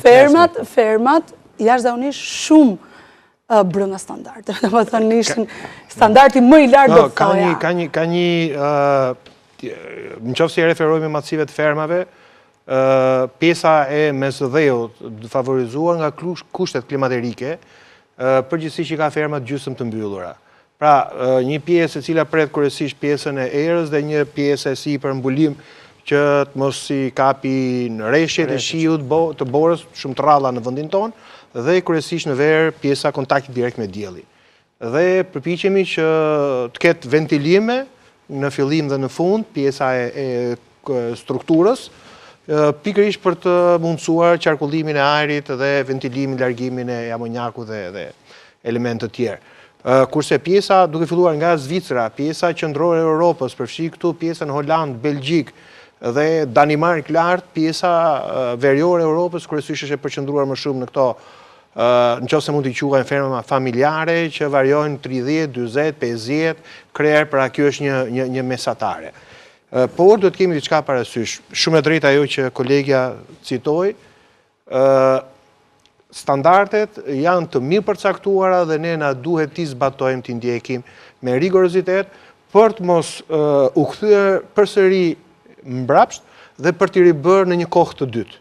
fermat jashtëzakonisht shumë brenda standardeve. Domethënë ishin standardi më i lartë do të thoja. Ka një nëse i referojmë matësive të fermave, pjesa e mesdheut favorizuar nga kushtet klimaterike, përgjithsisht që ka fermat gjysmë të mbyllura. Pra, një pjesë e cila pret kryesisht pjesën e erës dhe një pjesë e sipër mbulim që të mos i kapi në rreshjet e shiut të borës, shumë të rralla në vendin tonë, dhe kryesisht në verë pjesa kontakti direkt me dielli. Dhe përpiqemi që të ketë ventilime në fillim dhe në fund, pjesa e strukturës, pikërisht për të mundësuar qarkullimin e ajrit dhe ventilimin, largimin e amonjakut dhe elementë të tjerë. Kurse pjesa, duke filluar nga Zvicra, pjesa qendrore e Europës, përfshi këtu pjesa në Holand, Belgjik dhe Danimark lart, pjesa veriore e Europës kryesisht është e përqendruar më shumë në këto në qoftë se mund t'i quajnë ferma familjare që variojnë 30, 40, 50 krerë, pra kjo është një mesatare. Por do të kemi diçka parasysh. Shumë e drejtë ajo që kolegja citoi, standardet janë të mirë përcaktuara dhe ne na duhet t'i zbatojmë, t'i ndjekim me rigorozitet për të mos u kthyer përsëri mbrapsht dhe për t'i ribërë në një kohë të dytë.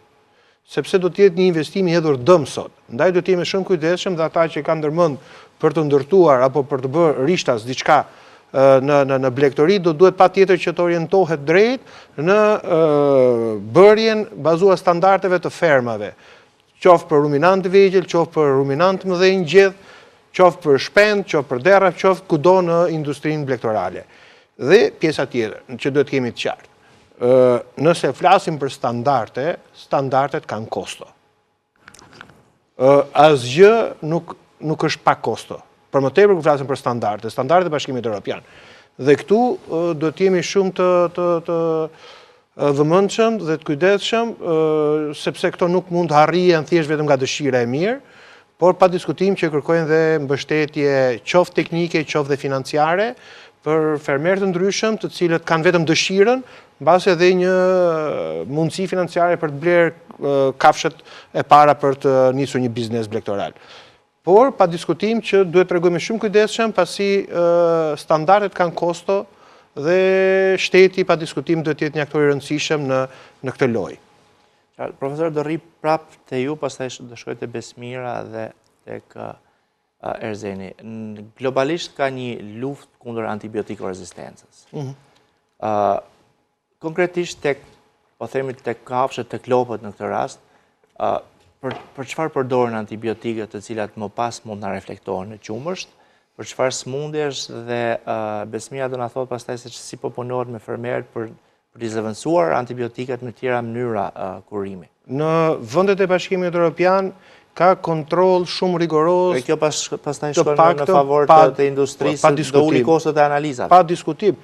Sepse do t'jetë një investim i hedhur dëm sot. Ndaj do t'jemi shumë kujdesshëm dhe ata që kanë ndërmend për të ndërtuar apo për të bërë rishtas diçka në blegtori, do duhet patjetër që të orientohet drejt në bërjen bazuar standardeve të fermave. Qoftë për ruminant të vegjël, qoftë për ruminant të mëdhenj gjithë, qoftë për shpend, qoftë për dera, qoftë kudo në industrinë blegtorale. Dhe pjesa tjetër, që duhet kemi të qartë. Nëse flasim për standardet kanë kosto. Asgjë nuk është pa kosto. Për më tepër kur flasim për standardet e Bashkimit Evropian. Dhe këtu do të jemi shumë të vëmendshëm dhe të kujdesshëm, sepse këto nuk mund të harrihen thjesht vetëm nga dëshira e mirë, por pa diskutim që kërkojnë dhe mbështetje qoftë teknike, qoftë dhe financiare, për fermerë të ndryshëm, të cilët kanë vetëm dëshirën, mbase edhe një mundësi financiare për të blerë kafshët e para për të nisur një biznes blegtoral. Por, pa diskutim që duhet të reagojmë shumë kujdesshëm, pasi standardet kanë kosto dhe shteti, pa diskutim, duhet të jetë një aktor i rëndësishëm në këtë lojë. Profesor, do rri prapë të ju, pastaj do shkoj te Besmira dhe tek Erzeni. Globalisht ka një luftë kundër antibiotikorezistencës. Konkretisht po themi tek kafshët, tek lopët në këtë rast, për çfarë përdoren antibiotikët të cilat më pas mund na reflektohen në qumësht, për çfarë smundjesh, dhe Besmira do na thotë pastaj se si po punohet me fermerët për t'i zëvendësuar antibiotikat në tjera mënyra kurimi. Në vendet e Bashkimit Evropian ka kontroll shumë rigoroz. Kjo pastaj shkon në favor të industrisë, do uli kostot e analizave. Pa diskutim.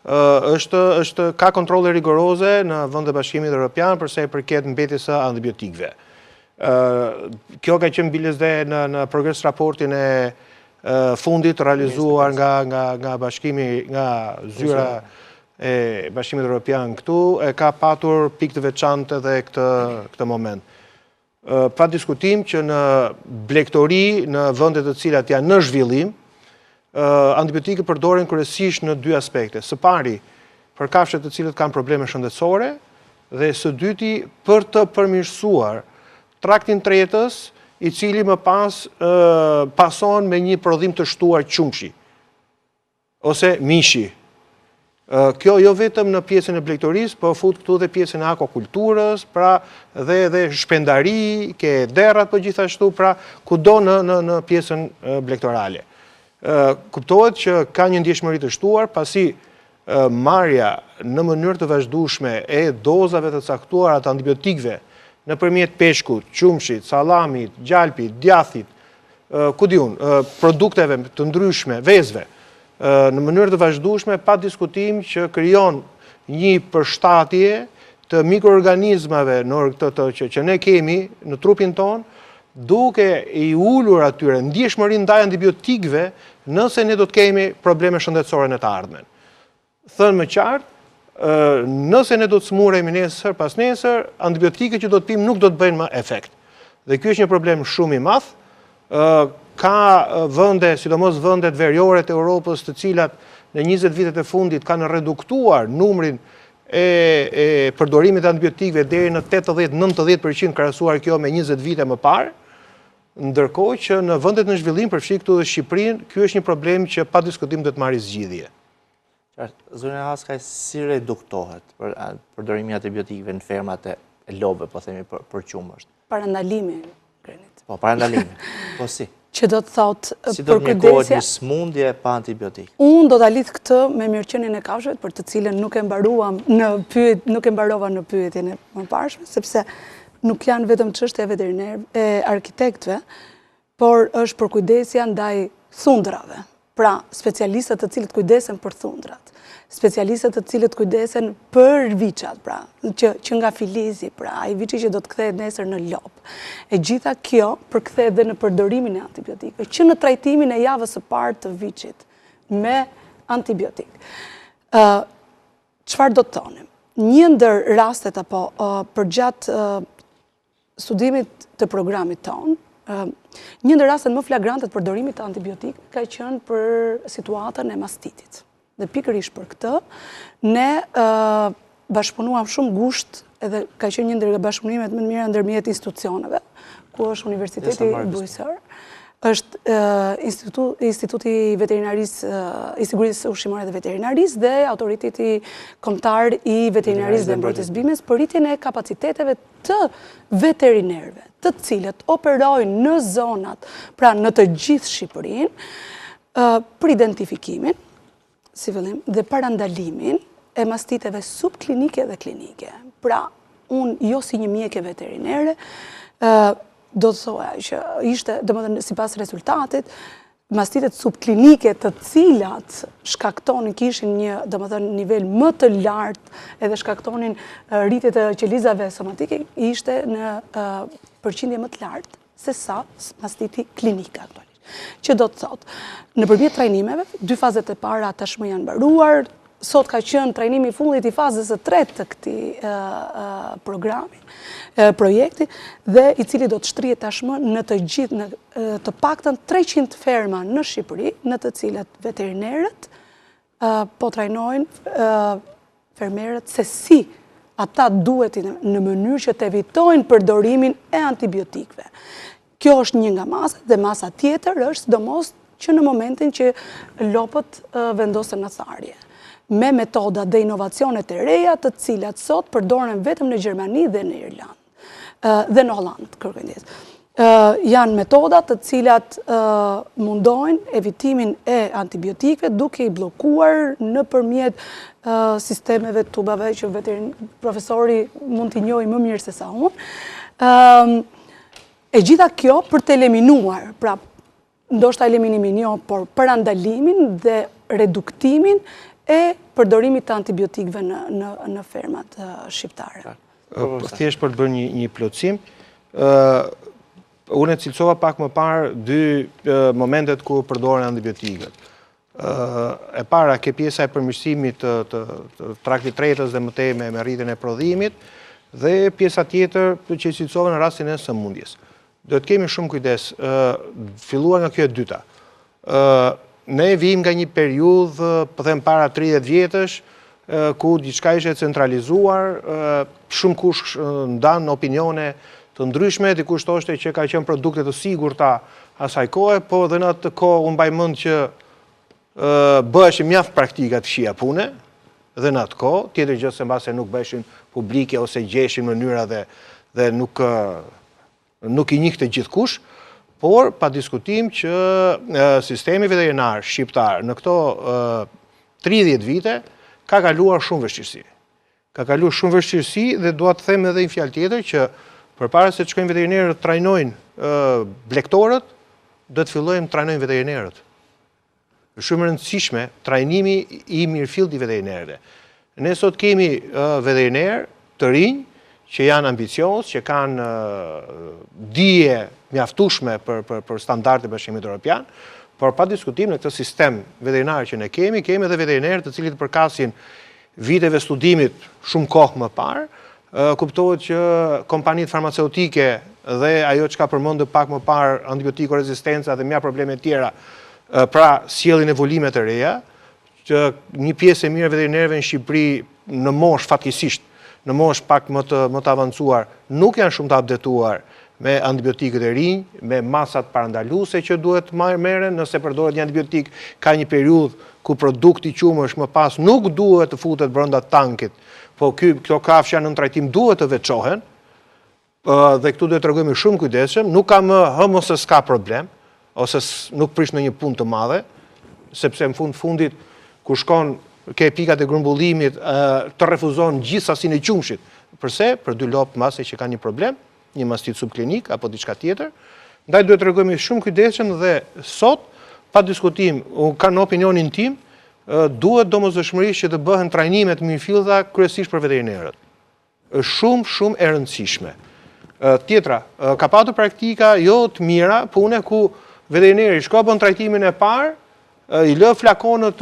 Ka kontrolle rigoroze në vendet e Bashkimit Evropian për sa i përket mbetjes së antibiotikëve. Kjo ka qenë bilezde në progres raportin e fundit realizuar nga bashkimi, nga zyra e Bashkimit Evropian këtu, e ka patur pikë të veçantë edhe këtë moment. Pa diskutim që në blegtori, në vendet të cilat janë në zhvillim, antibiotikët përdoren kryesisht në dy aspekte. Së pari, për kafshët të cilët kanë probleme shëndetësore, dhe së dyti, për të përmirësuar traktin tretës, i cili më pas pason me një prodhim të shtuar qumshi, ose mishi. Kjo jo vetëm në pjesën e blegtorisë, po fut këtu dhe pjesën e akvakulturës, pra dhe shpendari, ke derrat po gjithashtu, pra kudo në pjesën blegtorale. Kuptohet që ka një ndjeshmëri të shtuar, pasi marrja në mënyrë të vazhdueshme e dozave të caktuara të antibiotikëve nëpërmjet peshkut, qumshit, sallamit, gjalpit, djathit, produkteve të ndryshme, vezëve, në mënyrë të vazhdueshme, pa diskutim që krijon një përshtatje të mikroorganizmave që ne kemi në trupin ton, duke i ulur atyre ndjeshmërinë ndaj antibiotikëve nëse ne do të kemi probleme shëndetësore në të ardhmen. Thënë më qartë, nëse ne do të smuremi nesër pas nesër, antibiotikët që do të pimë nuk do të bëjnë më efekt. Dhe ky është një problem shumë i madh. Ka vende, sidomos vendet veriore të Europës, të cilat në 20 vitet e fundit kanë reduktuar numrin e përdorimit të antibiotikëve deri në 80-90% krahasuar kjo me 20 vite më parë, ndërkohë që në vendet në zhvillim, përfshi këtu dhe Shqipërinë, ky është një problem që pa diskutim do të marrë zgjidhje. Zonja Haskaj, si reduktohet përdorimi i antibiotikëve në fermat e lopëve, po themi për qumësht? Parandalimi, Grenit. Po, parandalimi. Po si? Që do të thotë si do të mjekohet një smundje pa antibiotikë? Unë do ta lidh këtë me mirëqenien e kafshëve, për të cilën nuk e mbarova në pyetjen e mëparshme, sepse nuk janë vetëm çështje veterinare e arkitektëve, por është përkujdesja ndaj thundrave. pra specialistët të cilët kujdesen për thundrat, specialistët të cilët kujdesen për viçat, pra, që nga filizi, pra, ai viçi që do të kthehet nesër në lop. E gjitha kjo përkthehet dhe në përdorimin e antibiotikëve, që në trajtimin e javës së parë të viçit me antibiotik. Çfarë do të thonim? Një ndër rastet apo përgjatë studimit të programit tonë, një ndër rastet më flagrante të përdorimit të antibiotik ka qenë për situatën e mastitit. Dhe pikërisht për këtë, ne bashkëpunuam shumë gusht, edhe ka qenë një ndër bashkëpunimet më të mira ndërmjet institucioneve, ku është Universiteti Bujësor, është Instituti i Sigurisë Ushqimore dhe Veterinarisë dhe Autoriteti Kombëtar i Veterinarisë dhe Mbrojtjes Bimës për rritjen e kapaciteteve të veterinerëve, të cilët operojnë në zonat, pra në të gjithë Shqipërinë, për identifikimin, si fillim, dhe parandalimin e mastiteve subklinike dhe klinike. Pra, unë jo si një mjeke veterinere, do të thoja që ishte, domethënë sipas rezultatit, mastitet subklinike të cilat shkaktonin, kishin një, domethënë, nivel më të lartë edhe shkaktonin rritje të qelizave somatike, ishte në përqindje më të lartë se sa mastiti klinik aktualisht. Që do të thotë, nëpërmjet trajnimeve, 2 fazet e para tashmë janë mbaruar, sot ka qenë trajnimi i fundit i fazës së 3 të këtij programi, projekti, dhe i cili do të shtrihet tashmë në të gjithë, në të paktën 300 ferma në Shqipëri, në të cilat veterinerët po trajnojnë fermerët se si ata duhet në mënyrë që të evitojnë përdorimin e antibiotikëve. Kjo është një nga masat, dhe masa tjetër është sidomos që në momentin që lopët vendosen në tharje, me metoda dhe inovacionet e reja të cilat sot përdoren vetëm në Gjermani dhe në Irlandë dhe në Hollandë, kërkojndjes. Janë metoda të cilat mundojnë evitimin e antibiotikëve duke i bllokuar nëpërmjet sistemeve tubave që profesori mund t'i njohë më mirë se sa unë. E gjitha kjo për të eliminuar, pra ndoshta eliminimin jo, por parandalimin dhe reduktimin e përdorimit të antibiotikëve në fermat shqiptare. Thjesht për të bërë një plotësim, unë e cilësova pak më parë 2 momentet ku përdoren antibiotikët. E para, ke pjesa e përmirësimit të traktit tretës dhe mëtej me rritjen e prodhimit, dhe pjesa tjetër që i cilësova në rastin e sëmundjes. Do të kemi shumë kujdes, filluar nga kjo e dyta. Ne vim nga një periudhë, po them para 30 vjetësh, ku diçka ishte centralizuar, shumë kush ndan opinione të ndryshme, dikush thoshte që ka qenë produkte të sigurta asaj kohe, po dhe në atë kohë unë mbaj mend që bëheshin mjaft praktika të këqija pune, dhe në atë kohë, tjetër gjë se mbase nuk bëheshin publike ose gjeshin mënyra dhe nuk i njihte gjithkush, por pa diskutim që sistemi veterinar shqiptar në këto 30 vite ka kaluar shumë vështirësi. Ka kaluar shumë vështirësi dhe dua të them edhe një fjalë tjetër që përpara se të shkojnë veterinerët të trajnojnë blegtorët, do të fillojmë të trajnojmë veterinerët. Është shumë e rëndësishme trajnimi i mirëfillt i veterinerëve. Ne sot kemi veterinerë të rinj që janë ambicios, që kanë dije mjaftueshme për standardet e Bashkimit Evropian, por pa diskutim në këtë sistem veterinar që ne kemi edhe veterinerë të cilët përkasin viteve studimit shumë kohë më parë, kuptohet që kompanitë farmaceutike dhe ajo që ka përmendur pak më parë, antibiotiko-rezistenca dhe mja probleme tjera, pra sjellin evolimet e reja, që një pjesë e mirë veterinerëve në Shqipëri në moshë fatkeqësisht, në moshë pak më të avancuar, nuk janë shumë të updetuar me antibiotikët e rinj, me masat parandaluese që duhet merren, nëse përdoret një antibiotik ka një periudhë ku produkti qumësh më pas nuk duhet të futet brenda tankit, po këto kafsha në trajtim duhet të veçohen, dhe këtu duhet të tregojmë shumë kujdesshëm, nuk ka më hëm ose s'ka problem, ose nuk prish në një punë të madhe, sepse në fundit ku shkon ke pikat e grumbullimit të refuzon gjithë sasinë e qumshit. Përse? Për 2 lopë mase që ka një problem, një mastit subklinik apo diçka tjetër. Ndaj duhet të tregojmë shumë kujdesshëm dhe sot pa diskutim, kanë opinionin tim, duhet domosdoshmërisht që të bëhen trajnimet mirëfillta kryesisht për veterinerët. Është shumë e rëndësishme. Tjetra, ka patur praktika jo të mira, pune ku veterineri shko bën trajtimin e parë, i lë flakonët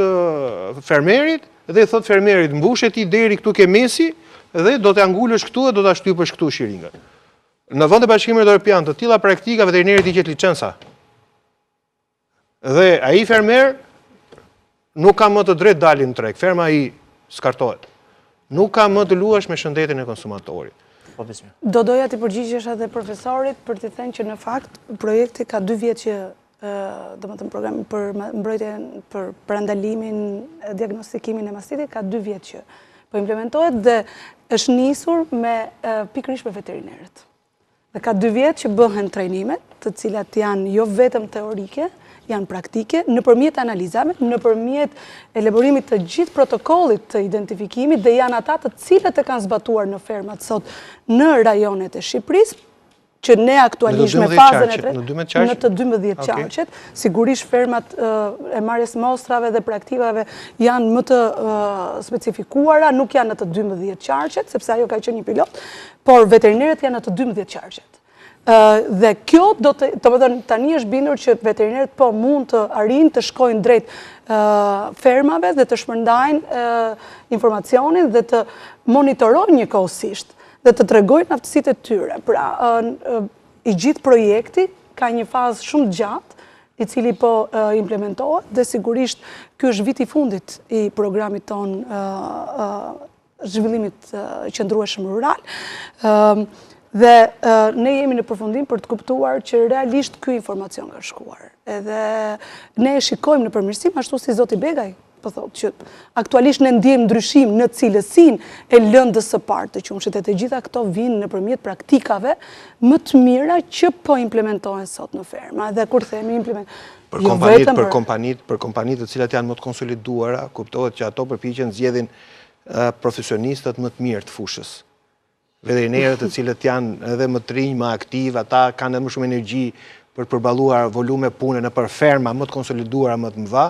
fermerit dhe i thot fermerit mbushet ti deri këtu ke mesi dhe do të angulësh këtu dhe do të shtypësh këtu shiringën. Në vend të Bashkimit Evropian të tilla praktika veterinerit i gjet licenca. Dhe ai fermer nuk ka më të drejtë dalin në treg, ferma i skartohet. Nuk ka më të luash me shëndetin e konsumatorit. Do doja të përgjigjesh edhe profesorit për të thënë që në fakt projekti ka 2 vjet që domethënë programi për mbrojtjen për parandalimin, diagnostikimin e mastitit ka 2 vjet që po implementohet dhe është nisur me pikërisht për veterinerët. Dhe ka 2 vjet që bëhen trajnimet, të cilat janë jo vetëm teorike, janë praktike, nëpërmjet analizave, nëpërmjet elaborimit të gjithë protokollit të identifikimit dhe janë ata të cilët e kanë zbatuar në fermat sot në rajonet e Shqipërisë, që ne aktualisht me fazën e tretë në të 12 qarqet, sigurisht fermat e marrjes mostrave dhe praktikave janë më të specifikuara, nuk janë në të 12 qarqet, sepse ajo ka qenë një pilot, por veterinerët janë në të 12 qarqet. Dhe kjo do të thënë tani është bindur që veterinerët po mund të arrijnë të shkojnë drejt fermave dhe të shpërndajnë informacionin dhe të monitorojnë njëkohësisht dhe të tregojnë aftësitë e tyre. Pra, i gjithë projekti ka një fazë shumë gjatë, i cili po implementohet dhe sigurisht ky është viti i fundit i programit ton zhvillimit qëndrueshëm rural. Dhe ne jemi në përfundim për të kuptuar që realisht ky informacion ka shkuar. Edhe ne e shikojmë në përmirësim, ashtu si zoti Begaj po thotë që aktualisht ne ndjejmë ndryshim në cilësinë e lëndës së parë të qumshit, e të gjitha këto vinë nëpërmjet praktikave më të mira që po implementohen sot në ferma. Dhe kur themi për kompanitë të cilat janë më të konsoliduara, kuptohet që ato përpiqen zgjedhin profesionistët më të mirë të fushës. Veterinerët të cilët janë edhe më të rinj, më aktiv, ata kanë edhe më shumë energji për të përballuar volume pune në për ferma më të konsoliduara, më të mëdha.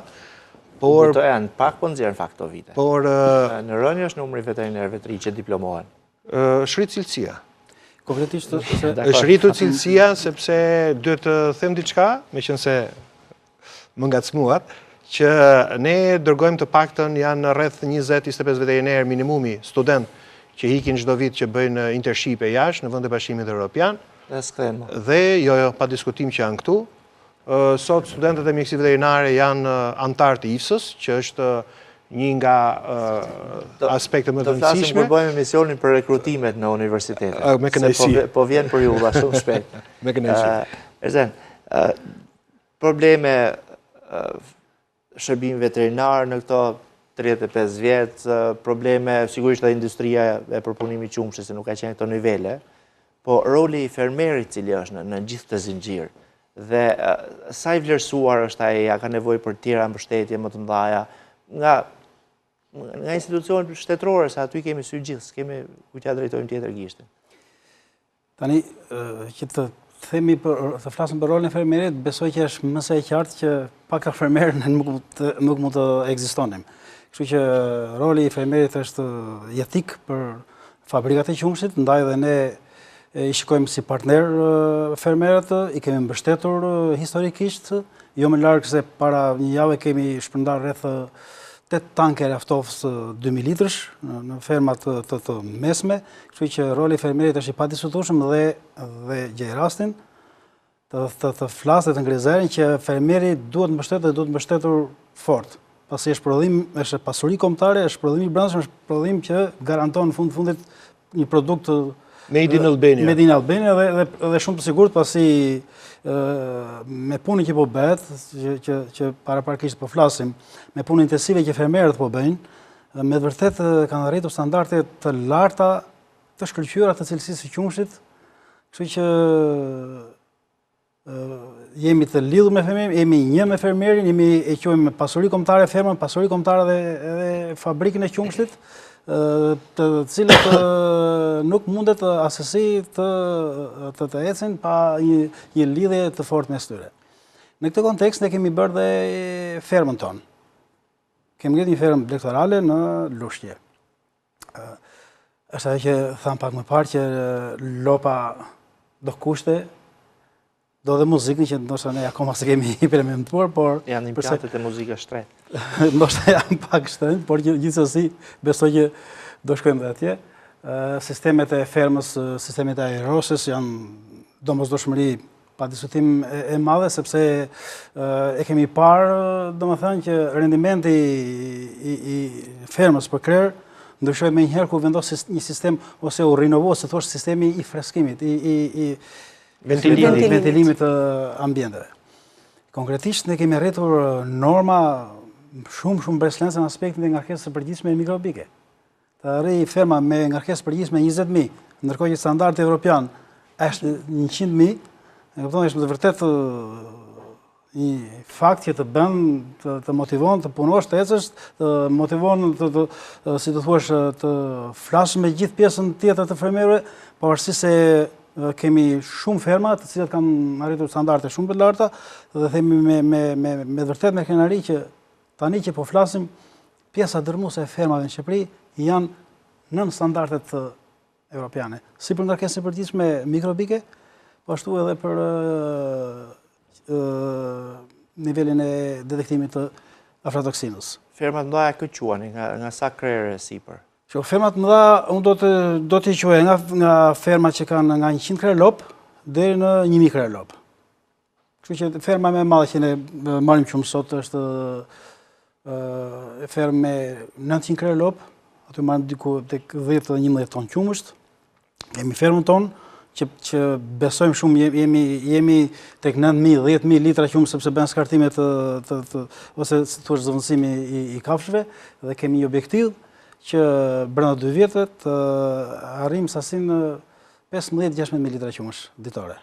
Por këto janë pak po nxjerrin fakt këto vite. Por në rënje është numri veterinerëve të rinj që diplomohen. Është rrit cilësia. Konkretisht është rritur cilësia sepse duhet të them diçka, meqense më ngacmuat, që ne dërgojmë të paktën janë rreth 20-25 veterinerë minimumi, student që hikin çdo vit që bëjnë internship e jashtë në vend të Bashkimit Evropian. Dhe jo, pa diskutim që janë këtu. Sot studentët e mjekësisë veterinare janë antar të IFSS, që është një nga aspekte më të rëndësishme. Do flasim kur bëjmë emisionin për rekrutimet në universitete. Me kënaqësi. Po vjen për ju shumë shpejt. Me kënaqësi. Erzen, probleme shërbim veterinar në këto 35 vjetë, probleme, sigurisht dhe industria e përpunimit qumshit, se nuk ka qenë këto nivele, po roli i fermerit cili është në gjithë të zinxhir, dhe sa i vlerësuar është ai, ka nevojë për tjera mbështetje më të mëdha, nga institucionet shtetërore, se aty kemi sy gjithë, s'kemi ku t'ja drejtojmë tjetër gishtin. Tani, që të flasim për rolin e fermerit, besoj që është më së e qartë që pak fermerë nuk mund të ekzistonim. Kështu që roli i fermerit është jetik për fabrikat e qumshit, ndaj dhe ne i shikojmë si partner fermerët, i kemi mbështetur historikisht, jo më larg se para një jave kemi shpërndar rreth 8 tanker aftofës 2000 litrësh në fermat të mesme, kështu që roli i fermerit është i padiskutueshëm dhe gjej rastin të flasë të ngrizerin që fermeri duhet mbështetur dhe duhet mbështetur fort. Pasi është prodhim, është pasuri kombëtare, është prodhim i brendshëm, është prodhim që garanton në fundit një produkt Made in Albania. Made in Albania dhe shumë të sigurt pasi me punën që po bëhet, që paraprakisht po flasim, me punën intensive që fermerët po bëjnë, me të vërtet kanë arritur standarde të larta të shkëlqyera të cilësisë së qumshit, kështu që jemi të lidhur me fermerin, jemi një me fermerin, e quajmë pasuri kombëtare fermën, pasuri kombëtare edhe fabrikën e qumshit, të cilët nuk mundet asesi të ecin pa një lidhje të fortë mes tyre. Në këtë kontekst, ne kemi bërë dhe fermën tonë. Kemi ngritur një fermë blegtorale në Lushtje. Është ajo që tham pak më parë që lopa do kushte, do dhe muzikën që ndoshta ne akoma se kemi implementuar, por janë implantet e muzikës shtrenjtë. Ndoshta janë pak shtrenjtë, por gjithsesi besoj që do shkojmë dhe atje. Sistemet e fermës, sistemet e aeroses janë domosdoshmëri pa diskutim e madhe, sepse e kemi parë, domethënë që rendimenti i fermës për krerë ndryshoi më njëherë ku vendos një sistem ose u rinovo, se thosh sistemi i freskimit, i ventilimit të ambienteve. Konkretisht ne kemi arritur norma shumë breslënse në aspektin e ngarkesës së përgjithshme mikrobike. Të arrijë ferma me ngarkesë përgjithshme 20.000, ndërkohë që standardi evropian është 100.000, e kupton, është me të vërtetë një fakt që të bën, të motivon, të punosh, të ecësh, të motivon si të thuash, të flasësh me gjithë pjesën tjetër të fermerëve, pavarësisht se kemi shumë ferma të cilat kanë arritur standarde shumë të larta dhe themi me vërtet me krenari që tani që po flasim, pjesa dërmuese e fermave në Shqipëri janë nën standardet evropiane. Si për ngarkesën e përgjithshme mikrobike, po ashtu edhe për nivelin e detektimit të aflatoksinës. Fermat mëdha këtë quani, nga sa krerë sipër? Fermat mëdha, unë do t'i quaj nga fermat që kanë nga 100 krerë lop deri në 1000 krerë lop. Kështu që ferma më e madhe që ne marrim shumë sot është fermë me 900 krerë lop, aty marrim diku tek 10 dhe 11 ton qumësht. Kemi fermën tonë që besojmë shumë, jemi tek 9.000, 10.000 litra qumë sepse bën skartimet ose si thua zëvendësimi i kafshëve dhe kemi një objektiv që brenda 2 vjetëve të arrijmë sasinë 15-16.000 litra qumësh ditore.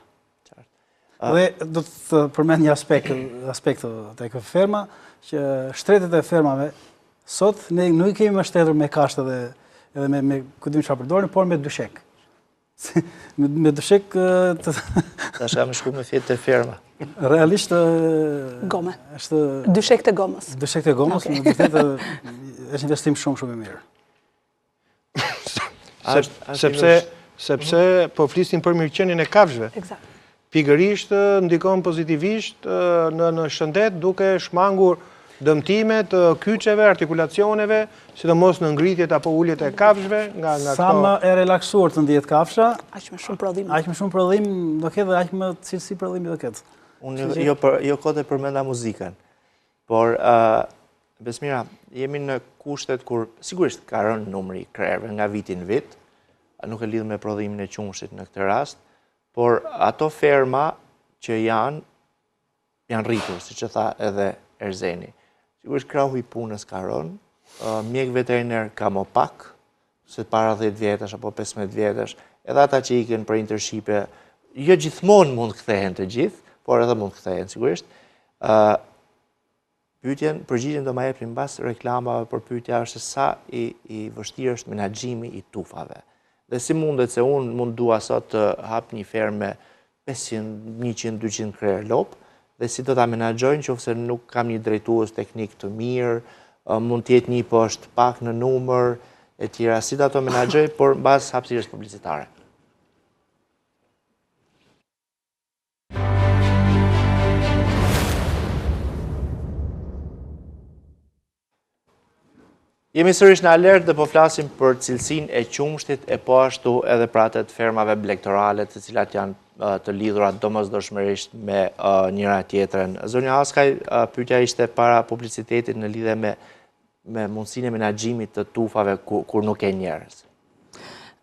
Dhe do të përmend një aspekt tek ferma që shtretet e fermave sot ne nuk i kemi më shtetur me kashtë edhe me kujtim çfarë përdorin, por me dyshek. Me dyshek Tash jam shku me fjetë të ferma. Realisht Gome. Është Dyshek të gomës. Dyshek të gomës, në vërtet është investim shumë i mirë. Sepse po flisim për mirëqenien e kafshëve. Eksakt. Pikërisht ndikon pozitivisht në shëndet duke shmangur dëmtime të kyçeve, artikulacioneve, sidomos në ngritjet apo uljet e kafshëve nga Sa më e relaksuar të ndihet kafsha, aq më shumë prodhim. Aq më shumë prodhim do ketë dhe aq më cilësi prodhimi do ketë. Unë jo kote përmenda muzikën, por Besmira, jemi në kushtet kur sigurisht ka rënë numri i krerëve nga viti në vit, nuk e lidh me prodhimin e qumshit në këtë rast, por ato ferma që janë rritur, siç e tha edhe Erzeni. Sigurisht krahu i punës ka rënë, mjek veteriner ka më pak, se para 10 vjetësh apo 15 vjetësh, edhe ata që ikin për internship, jo gjithmonë mund kthehen të gjithë, por edhe mund kthehen sigurisht. Përgjigjen do ma jepni mbas reklamave, por pyetja është sa i vështirë është menaxhimi i tufave. Dhe si mundet se unë mund dua sot të hap një fermë me 500, 100, 200 krerë lop, dhe si do ta menaxhojnë nëse nuk kam një drejtues teknik të mirë, mund të jetë një poshtë pak në numër e tjera, si do ato menaxhoj, por mbas hapësirës publicitare. Jemi sërish në alert dhe po flasim për cilësinë e qumshtit e po ashtu edhe për ato të fermave blegtorale, të cilat janë të lidhura domosdoshmërisht me njëra tjetrën. Zonja Askaj, pyetja ishte para publicitetit në lidhje me mundësinë e menaxhimit të tufave kur nuk e njerëz.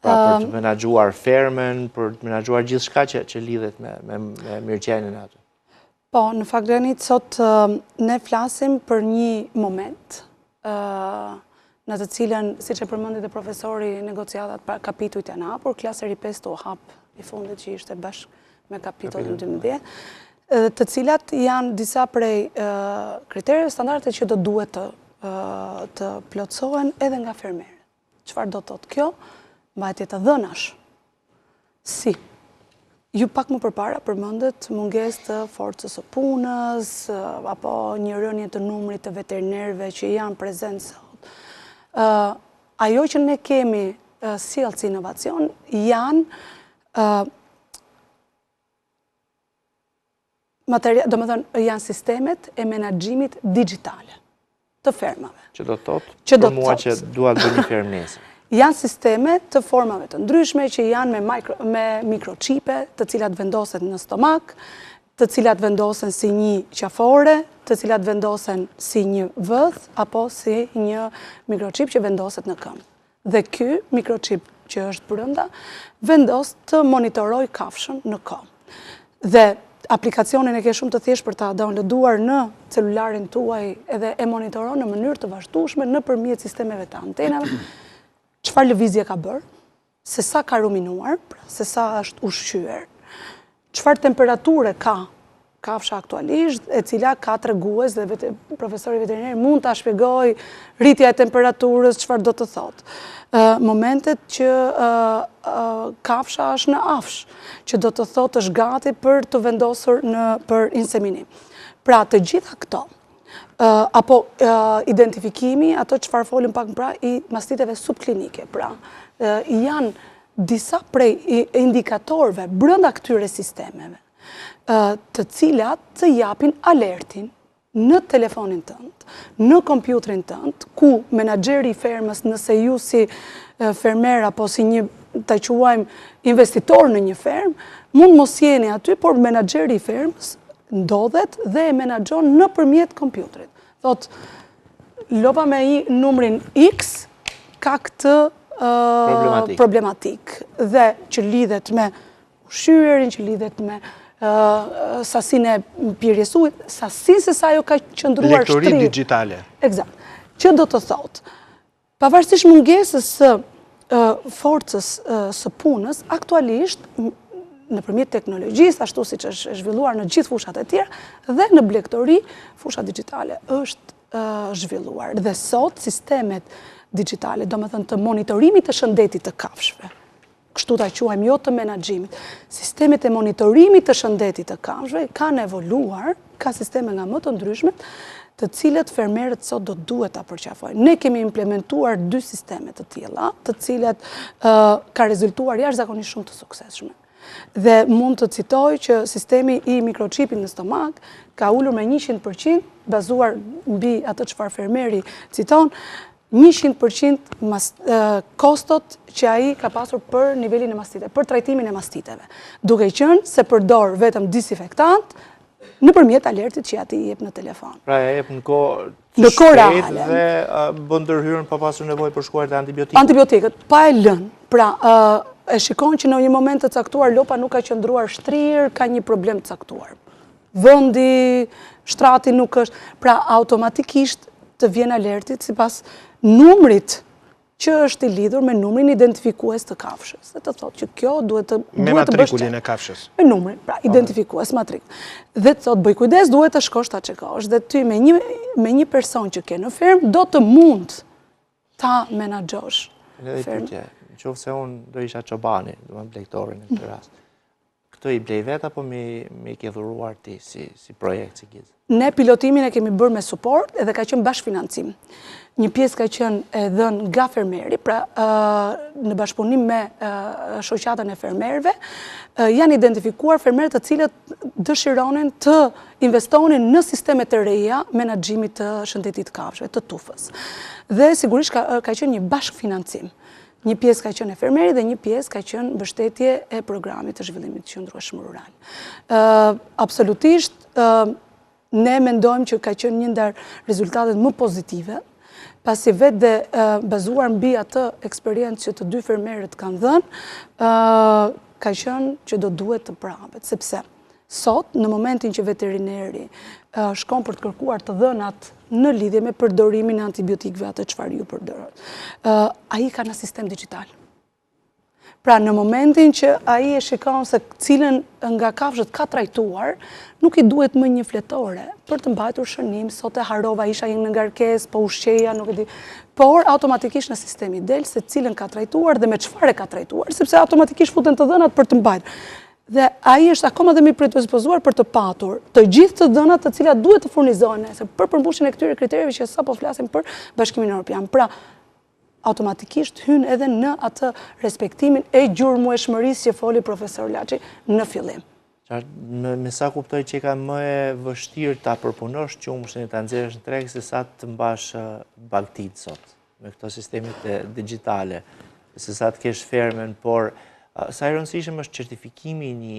Pra për të menaxhuar fermën, për të menaxhuar gjithçka që lidhet me mirëqenien e aty. Po, në fakt Granit, sot ne flasim për një moment në të cilën, si që përmendit e profesori, negociatat për kapitujt janë hapur, klaseri 5 të hap i fundit që ishte bashkë me kapitullin 12, të cilat janë disa prej kriterëve standarde që do duhet të plotësohen edhe nga fermerët. Çfarë do të thotë kjo? Mbajtje të dhënash. Si? Ju pak më përpara përmendet mungesë të forcës së punës, apo një rënje të numrit të veterinerëve që janë prezentë sot. Ajo që ne kemi sjellë si inovacion janë sistemet e menaxhimit digjitale të fermave. Që do të thotë për mua që dua të bëj një fermë nesër. Janë sisteme të formave të ndryshme që janë me mikroqipe, të cilat vendosen në stomak, të cilat vendosen si një qafore, të cilat vendosen si një vëth, apo si një mikroqip që vendoset në këmbë. Dhe ky mikroqip që është brenda vendos të monitoroj kafshën në këmbë. Dhe aplikacionin e ke shumë të thjeshtë për ta downloaduar në celularin tuaj edhe e monitoron në mënyrë të vazhdueshme nëpërmjet sistemeve të antenave. Çfarë lëvizje ka bërë, se sa ka ruminuar, se sa është ushqyer, çfarë temperature ka kafsha aktualisht, e cila ka tregues dhe profesori veteriner mund ta shpjegoj rritja e temperaturës, çfarë do të thotë. Momentet që kafsha është në afsh, që do të thotë është gati për të vendosur për inseminim. Pra të gjitha këto, apo identifikimi, ato çfarë folëm pak më pra, i mastiteve subklinike. Pra, janë disa prej indikatorëve brenda këtyre sistemeve, të cilat të japin alertin në telefonin tënd, në kompjuterin tënd, ku menaxheri i fermës, nëse ju si fermer apo si një ta quajmë investitor në një fermë, mund mos jeni aty, por menaxheri i fermës ndodhet dhe e menaxhon nëpërmjet kompjuterit. Thot, lopa me i numrin X ka këtë problematik dhe që lidhet me ushqyerin, që lidhet me sasinë e pirjes ujit, sasinë se sa ajo ka qëndruar shtrirë. Lektori digjitale. Eksakt. Që do të thotë, pavarësisht mungesës së forcës së punës, aktualisht nëpërmjet teknologjisë, ashtu siç është zhvilluar në gjithë fushat e tjera, dhe në blegtori, fusha digjitale është zhvilluar. Dhe sot sistemet digjitale, domethënë të monitorimit të shëndetit të kafshëve, kështu ta quajmë, jo të menaxhimit, sistemet e monitorimit të shëndetit të kafshëve kanë evoluar, ka sisteme nga më të ndryshme, të cilët fermerët sot do duhet ta përqafojnë. Ne kemi implementuar 2 sisteme të tilla, të cilat ka rezultuar jashtëzakonisht shumë të suksesshme. Dhe mund të citoj që sistemi i mikroqipit në stomak ka ulur me 100%, bazuar mbi atë çfarë fermeri citon, 100% kostot që ai ka pasur për nivelin e mastiteve, për trajtimin e mastiteve, duke qenë se përdor vetëm disinfektant nëpërmjet alertit që ati i jep në telefon. Pra e jep në kohë reale dhe bën ndërhyrjen pa pasur nevojë për shkuar te antibiotikët. Antibiotikët pa e lënë. Pra e shikon që në një moment të caktuar lopa nuk ka qëndruar shtrirë, ka një problem të caktuar. Vendi, shtrati nuk është, pra automatikisht të vjen alertit sipas numrit që është i lidhur me numrin identifikues të kafshës. Dhe të thotë që kjo duhet të me matrikulin e kafshës. Me numrin, pra identifikues matrikull. Dhe të thotë bëj kujdes, duhet të shkosh ta çekosh. Dhe ty me një person që ke në fermë do të mund ta menaxhosh. Edhe pyetje, nëse unë do isha çobani, do të blegtorin në këtë rast. Këtë i blej vet apo me ke dhuruar ti si projekt, si giz? Ne pilotimin e kemi bërë me suport edhe ka qenë bashkëfinancim. Një pjesë ka qenë e dhënë nga fermeri, pra në bashkëpunim me shoqatën e fermerëve, janë identifikuar fermerët të cilët dëshironin të investonin në sisteme të reja menaxhimit të shëndetit të kafshëve, të tufës. Dhe sigurisht ka qenë një bashkëfinancim. Një pjesë ka qenë e fermerit dhe një pjesë ka qenë mbështetje e programit të zhvillimit të qëndrueshëm rural. Absolutisht, ne mendojmë që ka qenë një ndër rezultatet më pozitive, pasi vetë dhe bazuar mbi atë eksperiencë që të 2 fermerët kanë dhënë, ka qenë që do duhet të prapet, sepse sot, në momentin që veterineri shkon për të kërkuar të dhënat në lidhje me përdorimin e antibiotikëve atë çfarë ju përdorët, ai ka në sistem digital. Pra në momentin që ai e shikon se cilën nga kafshët ka trajtuar, nuk i duhet më një fletore për të mbajtur shënim, sot e harova, isha një ngarkesë, po ushqeja, nuk e di. Por automatikisht në sistemi del se cilën ka trajtuar dhe me çfarë ka trajtuar, sepse automatikisht futen të dhënat për të mbajtur. Dhe ai është akoma dhe mi predispozuar për të patur të gjithë të dhënat të cilat duhet të furnizohen nëse për përmbushjen e këtyre kritereve që sapo flasim për Bashkimin Evropian. Pra, automatikisht hyn edhe në atë respektimin e gjurmueshmërisë që foli profesor Laçi në fillim. Me sa kuptoj që ka më e vështirë ta përpunosh qumshin e ta nxjerrësh në treg se sa të mbash bagtit sot me këto sistemet digjitale, se sa të kesh fermen, por sa e rëndësishëm është certifikimi i një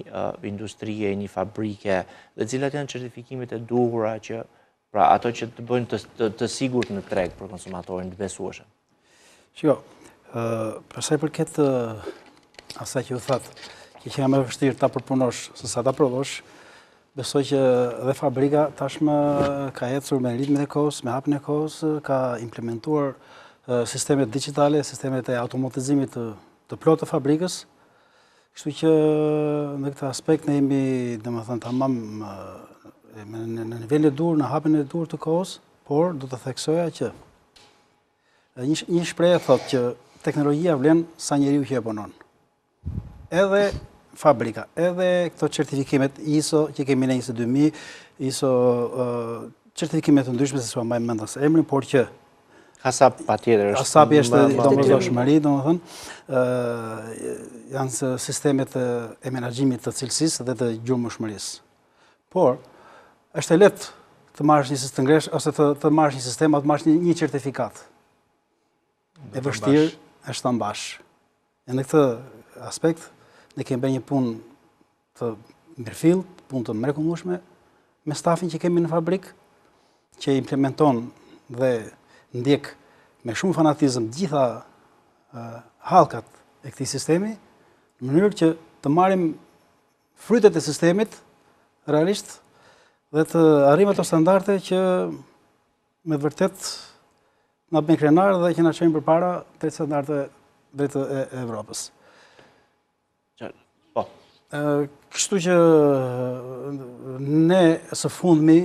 industrie, një fabrike, dhe cilat janë certifikimet e duhura që, pra ato që të bëjnë të sigurt në treg për konsumatorin, të besueshëm. Shiko, për sa i përket asaj që u thatë, që jam e vështirë ta përpunosh se sa ta prodhosh, besoj që dhe fabrika tashmë ka ecur me ritmin e kohës, me hapjen e kohës, ka implementuar sistemet digjitale, sistemet e automatizimit të plotë të fabrikës. Kështu që në këtë aspekt ne jemi, domethënë, tamam në nivelin e dur, në hapjen e dur të kohës, por do të theksoja që një shprehje thotë që teknologjia vlen sa njeriu që e punon. Edhe fabrika, edhe këto certifikimet ISO që kemi në 22000, ISO certifikimet të ndryshme se s'u mbaj mend as emrin, por që HACCP patjetër është. HACCP është domosdoshmëri, domethënë, janë sistemet e menaxhimit të cilësisë dhe të gjurmëshmërisë. Por është e lehtë të marrësh një sistem ngresh ose të marrësh një sistem apo të marrësh një certifikat. E vështirë është ta mbash. E në këtë aspekt ne kemi bërë një punë të mirëfillt, punë të mrekullueshme me stafin që kemi në fabrikë, që implementon dhe ndjek me shumë fanatizëm gjitha hallkat e këtij sistemi, në mënyrë që të marrim frytet e sistemit realisht dhe të arrijmë ato standarde që me të vërtet na bën krenar dhe që na çojnë përpara drejt standardeve drejt e Evropës. Po. Kështu që ne së fundmi,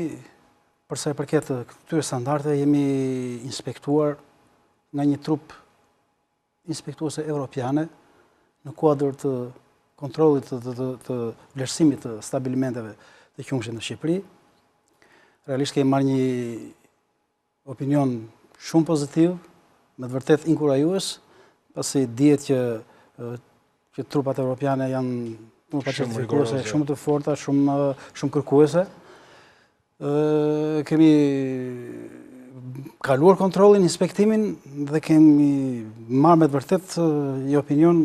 për sa i përket këtyre standardeve, jemi inspektuar nga një trup inspektuese evropiane në kuadër të kontrollit të vlerësimit të stabilimenteve të qumshit në Shqipëri. Realisht kemi marrë një opinion shumë pozitiv, me të vërtet inkurajues, pasi dihet që trupat evropiane janë certifikuese, shumë të forta, shumë kërkuese. Kemi kaluar kontrollin, inspektimin dhe kemi marrë me të vërtet një opinion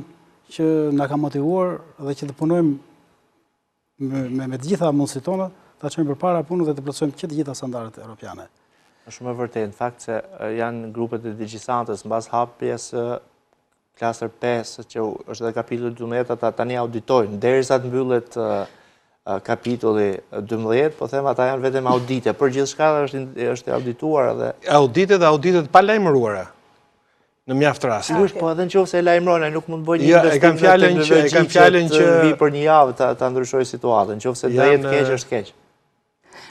që na ka motivuar dhe që të punojmë me të gjitha mundësitë tona, ta çojmë përpara punën dhe të plotësojmë të gjitha standardet evropiane. Është shumë e vërtetë, në fakt se janë grupet e Digjisantës mbas hapjes klasër 5, që është edhe kapitulli 12, ata tani auditojnë derisa të mbyllet kapitulli 12, po them ata janë vetëm audite, për gjithçka është audituar edhe auditet pa lajmëruara në mjaft raste. Sigurisht, po edhe nëse e lajmëron, nuk mund të bëjë një investim në teknologji që vi për një javë ta ndryshojë situatën, nëse do jetë keq është keq.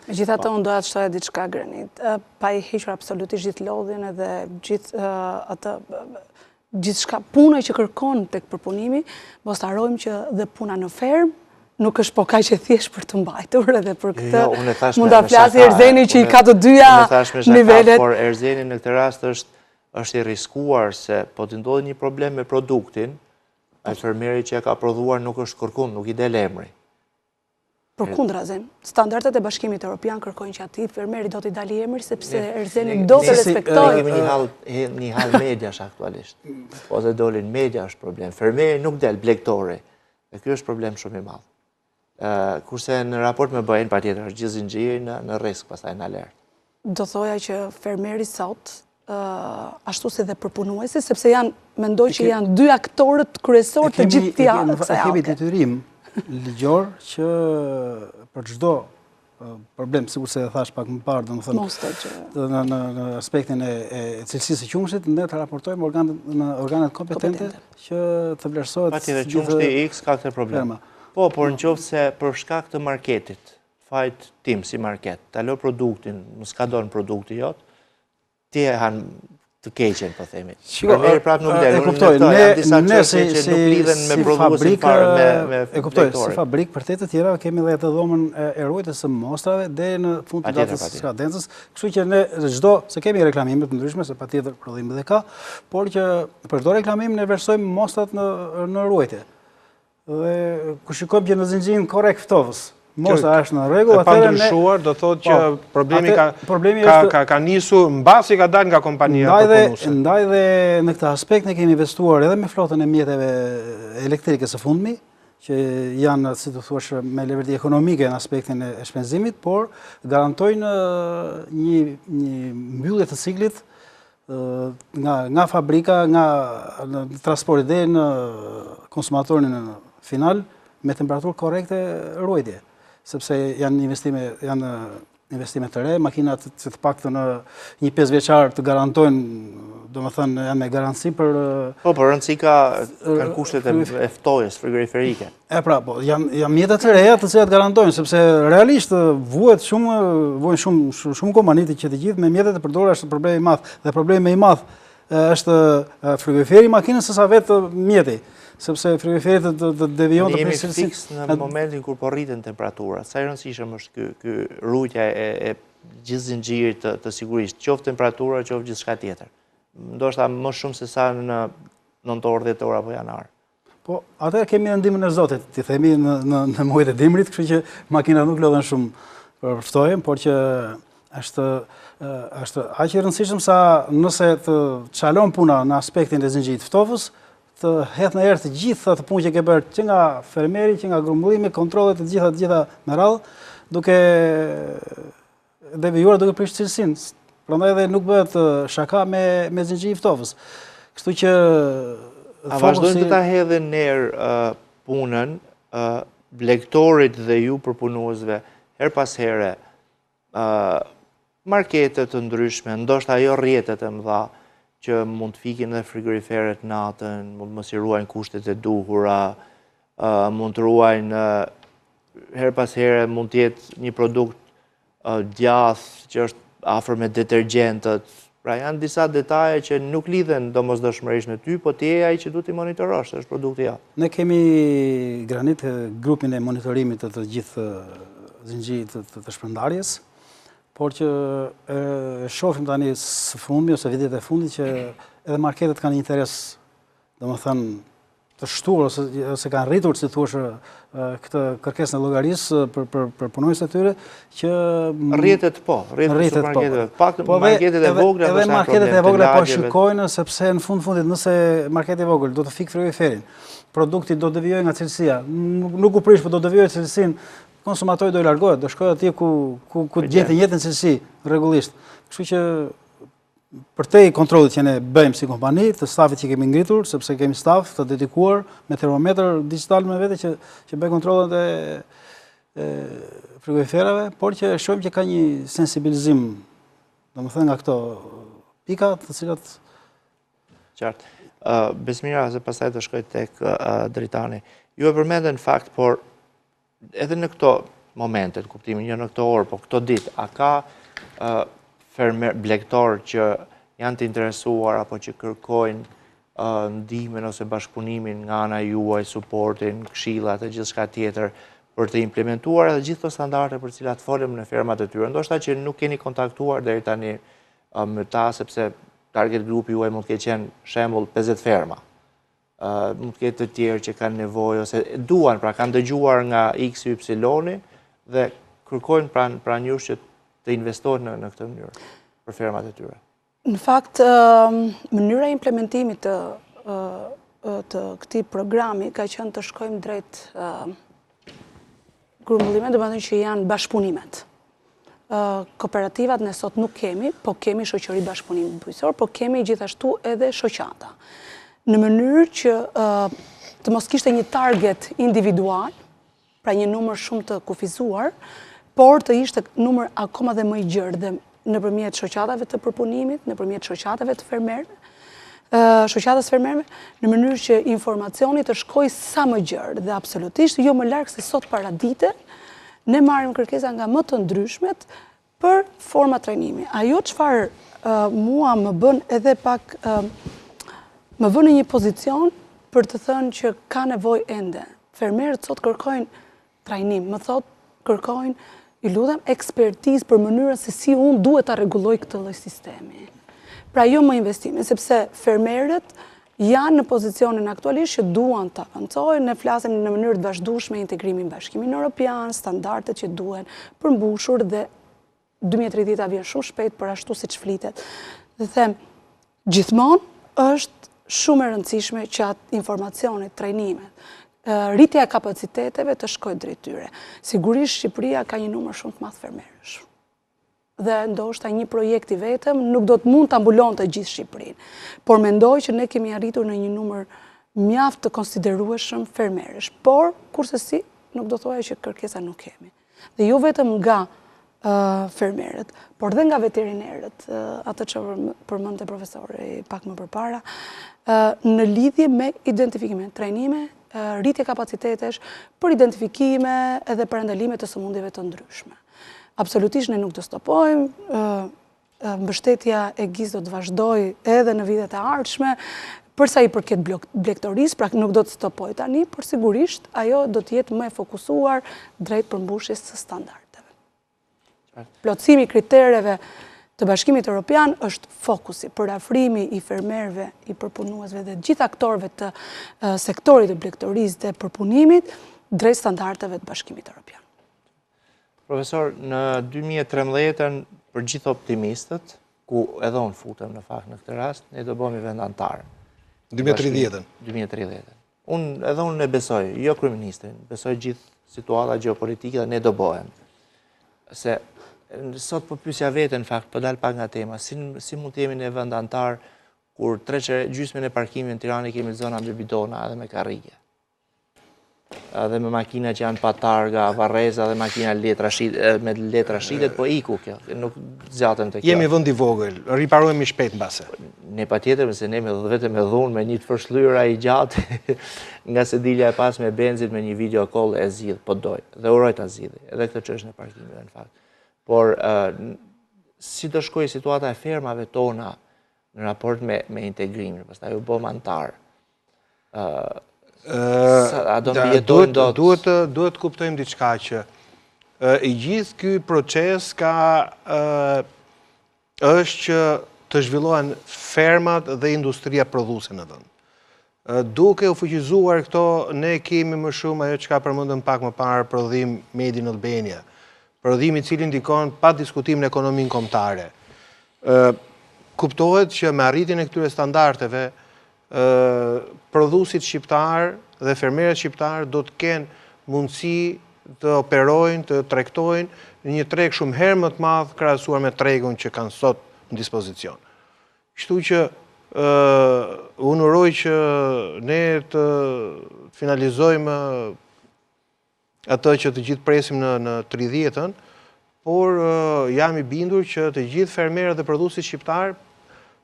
Megjithatë, unë doja të shtoja diçka Granit, pa i hequr absolutisht gjithë lodhjen edhe gjithçka punën që kërkon tek përpunimi, mos harrojmë që dhe puna në ferm nuk është po kaq e thjesht për të mbajtur, edhe për këtë mund ta flasi Erzeni që i ka të dyja nivelet. Por Erzeni në këtë rast është i riskuar se po të ndodhë një problem me produktin, ai fermeri që e ka prodhuar nuk është kërkuar, nuk i del emri. Përkundrazi, standardet e Bashkimit Evropian kërkojnë që atij fermeri do t'i dalë emri sepse Erzeni do të respektojë. Ne kemi një hall mediash aktualisht. Po se dolin media është problem. Fermeri nuk del blegtori. Dhe ky është problem shumë i madh. Kurse në raport me BE-n patjetër është gjithë zinxhiri në risk, pastaj në alert. Do thoja që fermeri sot ashtu si dhe përpunuesi, sepse mendoj që janë dy aktorët kryesorë të gjithë kësaj. Kemi detyrim ligjor që për çdo problem, sikur se e thash pak më parë, domethënë në aspektin e cilësisë së qumshit, ne të raportojmë në organet kompetente që të vlerësohet. Patjetër qumshti X ka këtë problem. Po, por nëse për shkak të marketit, fajt tim si market, ta lë produktin, mos ka don produkti jot, ti të keqen, po themi. Fermeri prapë nuk le. E kuptoj, ne si fabrik për te të tjera kemi dhe të dhomën e ruajtjes së mostrave dhe në fund të datës së skadencës, kështu që ne çdo se kemi reklamime të ndryshme, se patjetër prodhim dhe ka, por që për çdo reklamim ne vlerësojmë mostrat në ruajtje. Dhe ku shikojmë që në zinxhirin korrekt ftovës mostra është në rregull, atëherë ne ndryshuar do thotë që problemi ka nisur mbasi ka dalë nga kompania proponuese. Ndaj dhe në këtë aspekt ne kemi investuar edhe me flotën e mjeteve elektrike së fundmi, që janë, si të thuash, me leverti ekonomike në aspektin e shpenzimit, por garantojnë një mbyllje të ciklit nga fabrika, nga transporti dhe në konsumatorin final me temperaturë korrekte ruajtje, sepse janë investime të re, makinat që të paktën në një 5 vjeçar të garantojnë, do më thënë, janë me garanci për... Po, për rëndësi kanë kushtet e ftojës frigoriferike. Po, janë mjetet të reja të cilat garantojnë, sepse realisht vujnë shumë kompanit që të gjithë me mjetet e përdorura është problemi i madh, dhe problemi i madh është frigoriferi i makinës sesa vetë mjeti, sepse frigoriferit të devijon të prisë cilësi. Jemi fiks në momentin kur po rriten temperaturat. Sa e rëndësishëm është ky rrujtja e gjithë zinxhirit të sigurisht, qoftë temperatura, qoftë gjithçka tjetër. Ndoshta më shumë se sa në nëntor, dhjetor apo janar. Po, atëherë kemi ndihmën e Zotit, ti themi në muajt e dimrit, kështu që makinat nuk lodhen shumë për ftojën, por që është aq e rëndësishëm sa nëse të çalon puna në aspektin e zinxhirit ftovës, të hedh në erë të gjitha të punë që ke bërë që nga fermeri, që nga grumbullimi, kontrollet të gjitha me radhë, duke devijuar duke prish cilësinë. Prandaj edhe nuk bëhet shaka me zinxhirin ftovës. Kështu që a vazhdojnë të ta hedhin në erë punën blegtorit dhe ju përpunuesve her pas here, marketet të ndryshme, ndoshta ajo rrjetet e mëdha që mund të fikin dhe frigoriferet natën, mund të mos i ruajnë kushtet e duhura, mund të ruajnë her pas here, mund të jetë një produkt djath që është afër me detergjentët. Pra janë disa detaje që nuk lidhen domosdoshmërisht në ty, po ti je ai që duhet i monitorosh, është produkti jot. Ne kemi Granit grupin e monitorimit të gjithë zinxhirit të shpërndarjes, por që shohim tani së fundmi ose vitet e fundit që edhe marketet kanë interes, domethënë, të shtuar ose kanë rritur, si thuash, këtë kërkesën e llogarisë për punonjësit e tyre që rrjetet supermarketeve, pak marketet e vogla edhe marketet e vogla po shikojnë, sepse në fundit nëse marketi i vogël do të fikë frigoriferin, produkti do të devijojë nga cilësia, nuk u prish, por do të devijojë cilësinë, konsumatori do i largohet, do shkojë atje ku gjetë njëjtën cilësi rregullisht. Kështu që për te i kontrollit që ne bëjmë si kompani, të stafit që kemi ngritur, sepse kemi staf të dedikuar me termometër digital me vete që bëj kontrollet e frigoriferave, por që shohim që ka një sensibilizim, domethënë nga këto pika të cilat... Qartë. Besmira, se pastaj të shkoj tek Dritani. Ju e përmendën në fakt, por edhe në këto momente, kuptimin, jo në këto orë, po këto ditë, a ka blegtor që janë të interesuar apo që kërkojnë ndihmën ose bashkëpunimin nga ana juaj, suportin, këshillat e gjithçka tjetër për të implementuar edhe gjithë këto standarde për cilat folëm në fermat e tyre. Ndoshta që nuk keni kontaktuar deri tani me ta, sepse target grupi juaj mund të ketë qenë shembull 50 ferma. Mund të ketë të tjerë që kanë nevojë ose duan, pra kanë dëgjuar nga X, Y dhe kërkojnë pranë jush që të investohet në këtë mënyrë për fermat e tyre. Në fakt, mënyra e implementimit të këtij programi ka qenë të shkojmë drejt grumbullimeve, domethënë që janë bashkëpunimet. Kooperativat ne sot nuk kemi, po kemi shoqëri bashkëpunimi bujqësor, po kemi gjithashtu edhe shoqata. Në mënyrë që të mos kishte një target individual, pra një numër shumë të kufizuar, por të ishte numër akoma dhe më i gjerë dhe nëpërmjet shoqatave të përpunimit, nëpërmjet shoqatave të fermerëve, shoqatës fermerëve, në mënyrë që informacioni të shkojë sa më gjerë dhe absolutisht jo më larg se sot para dite, ne marrim kërkesa nga më të ndryshmet Për forma trajnimi, ajo çfarë mua më bën edhe pak, më vën në një pozicion për të thënë që ka nevojë ende. Fermerët sot kërkojnë trajnim, më thot kërkojnë, i lutem, ekspertizë për mënyrën se si unë duhet ta rregulloj këtë lloj sistemi. Pra jo më investime, sepse fermerët janë në pozicionin aktualisht që duan të avancojnë, ne flasim në mënyrë të vazhdueshme integrimin Bashkimin Evropian, standardet që duhen përmbushur dhe 2030 vjen shumë shpejt për ashtu siç flitet. Dhe them, gjithmonë është shumë e rëndësishme që atë informacionet, trajnimet, rritja e kapaciteteve të shkojë drejt tyre. Sigurisht Shqipëria ka një numër shumë të madh fermerësh. Dhe ndoshta një projekt i vetëm nuk do të mund të ambulonte gjithë Shqipërinë. Por mendoj që ne kemi arritur në një numër mjaft të konsiderueshëm fermerësh. Por kurse si, nuk do thoya që kërkesa nuk kemi. Dhe jo vetëm nga fermerët, por dhe nga veterinerët, atë që përmendte profesori pak më përpara, në lidhje me identifikimin, trajnime, rritje kapacitetesh për identifikime edhe për ndalime të sëmundjeve të ndryshme. Absolutisht ne nuk do stopojmë, mbështetja e GIS do të vazhdojë edhe në vitet e ardhshme, përsa i përket blegtorisë, pra nuk do të stopojë tani, por sigurisht ajo do të jetë më e fokusuar drejt përmbushjes së standardeve. Plotësimi kritereve të Bashkimit Evropian është fokusi për afrimi i fermerëve, i përpunuesve dhe gjithë aktorëve të sektorit të blegtorisë dhe përpunimit drejt standardeve të Bashkimit Evropian. Profesor, në 2013 për gjithë optimistët, ku edhe unë futem në fakt në këtë rast, ne do bëhemi vend antar. 2030. Edhe unë e besoj, jo kryeministrin, besoj gjithë situata gjeopolitike dhe ne do bëhem. Se sot po pyesja vete në fakt, po dal pak nga tema, si mund të jemi në vend antar kur gjysmën e parkimit në Tiranë kemi zona me bidona edhe me karrige. Edhe me makina që janë pa targa, varreza dhe makina me letra shitet, po iku kjo, nuk zgjatëm të kjo. Jemi vend i vogël, riparohemi shpejt mbase. Ne patjetër, se ne vetëm me dhunë, me një të përshlyera i gjatë, nga se dilja e pas me benzin me një video call e zgjidh, po doj, dhe uroj ta zgjidhi, edhe këtë çështje në parkimeve në fakt. Por si do shkojë situata e fermave tona në raport me integrimin, pastaj u bëm antar. Duhet të kuptojmë diçka që i gjithë ky proces është që të zhvillohen fermat dhe industria prodhuese në vend. Duke u fuqizuar këto, ne kemi më shumë ajo çka përmendëm pak më parë, prodhim Made in Albania. Prodhim i cili ndikon pa diskutim në ekonominë kombëtare. Kuptohet që me arritjen e këtyre standardeve, prodhuesit shqiptar dhe fermerët shqiptar do të kenë mundësi të operojnë, të tregtojnë në një treg shumë herë më të madh krahasuar me tregun që kanë sot në dispozicion. Kështu që unë uroj që ne të finalizojmë atë që të gjithë presim në 30-ën, por jam i bindur që të gjithë fermerët dhe prodhuesit shqiptar,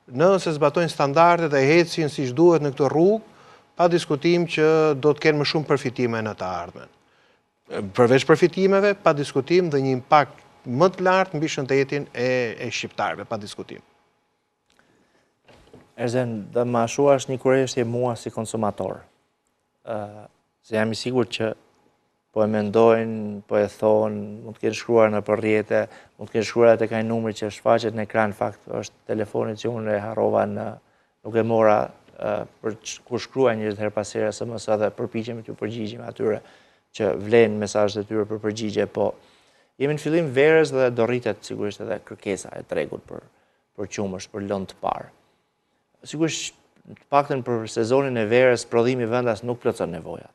nëse zbatojnë standardet e ecin siç duhet në këtë rrugë, pa diskutim që do të kenë më shumë përfitime në të ardhmen. Përveç përfitimeve, pa diskutim dhe një impakt më të lartë mbi shëndetin e shqiptarëve, pa diskutim. Erzen, dhe më ashuash një kurështje mua si konsumator. Se jam i sigurt që po e mendojnë, po e thonë, mund të kenë shkruar në përrjete, mund të kenë shkruar atë ka një numri që shfaqet në ekran, fakt është telefonit që unë e harrova nuk e mora kur shkruaj njërë herë pas here SMS dhe përpiqemi të përgjigjemi atyre që vlenë mesazhet e tyre për përgjigje, po jemi në fillim verës dhe do rritet sigurisht edhe kërkesa e tregut për qumësh, për lëndë të parë. Sigurisht, të paktën për sezonin e verës, prodhimi vendas nuk plotson nevojat.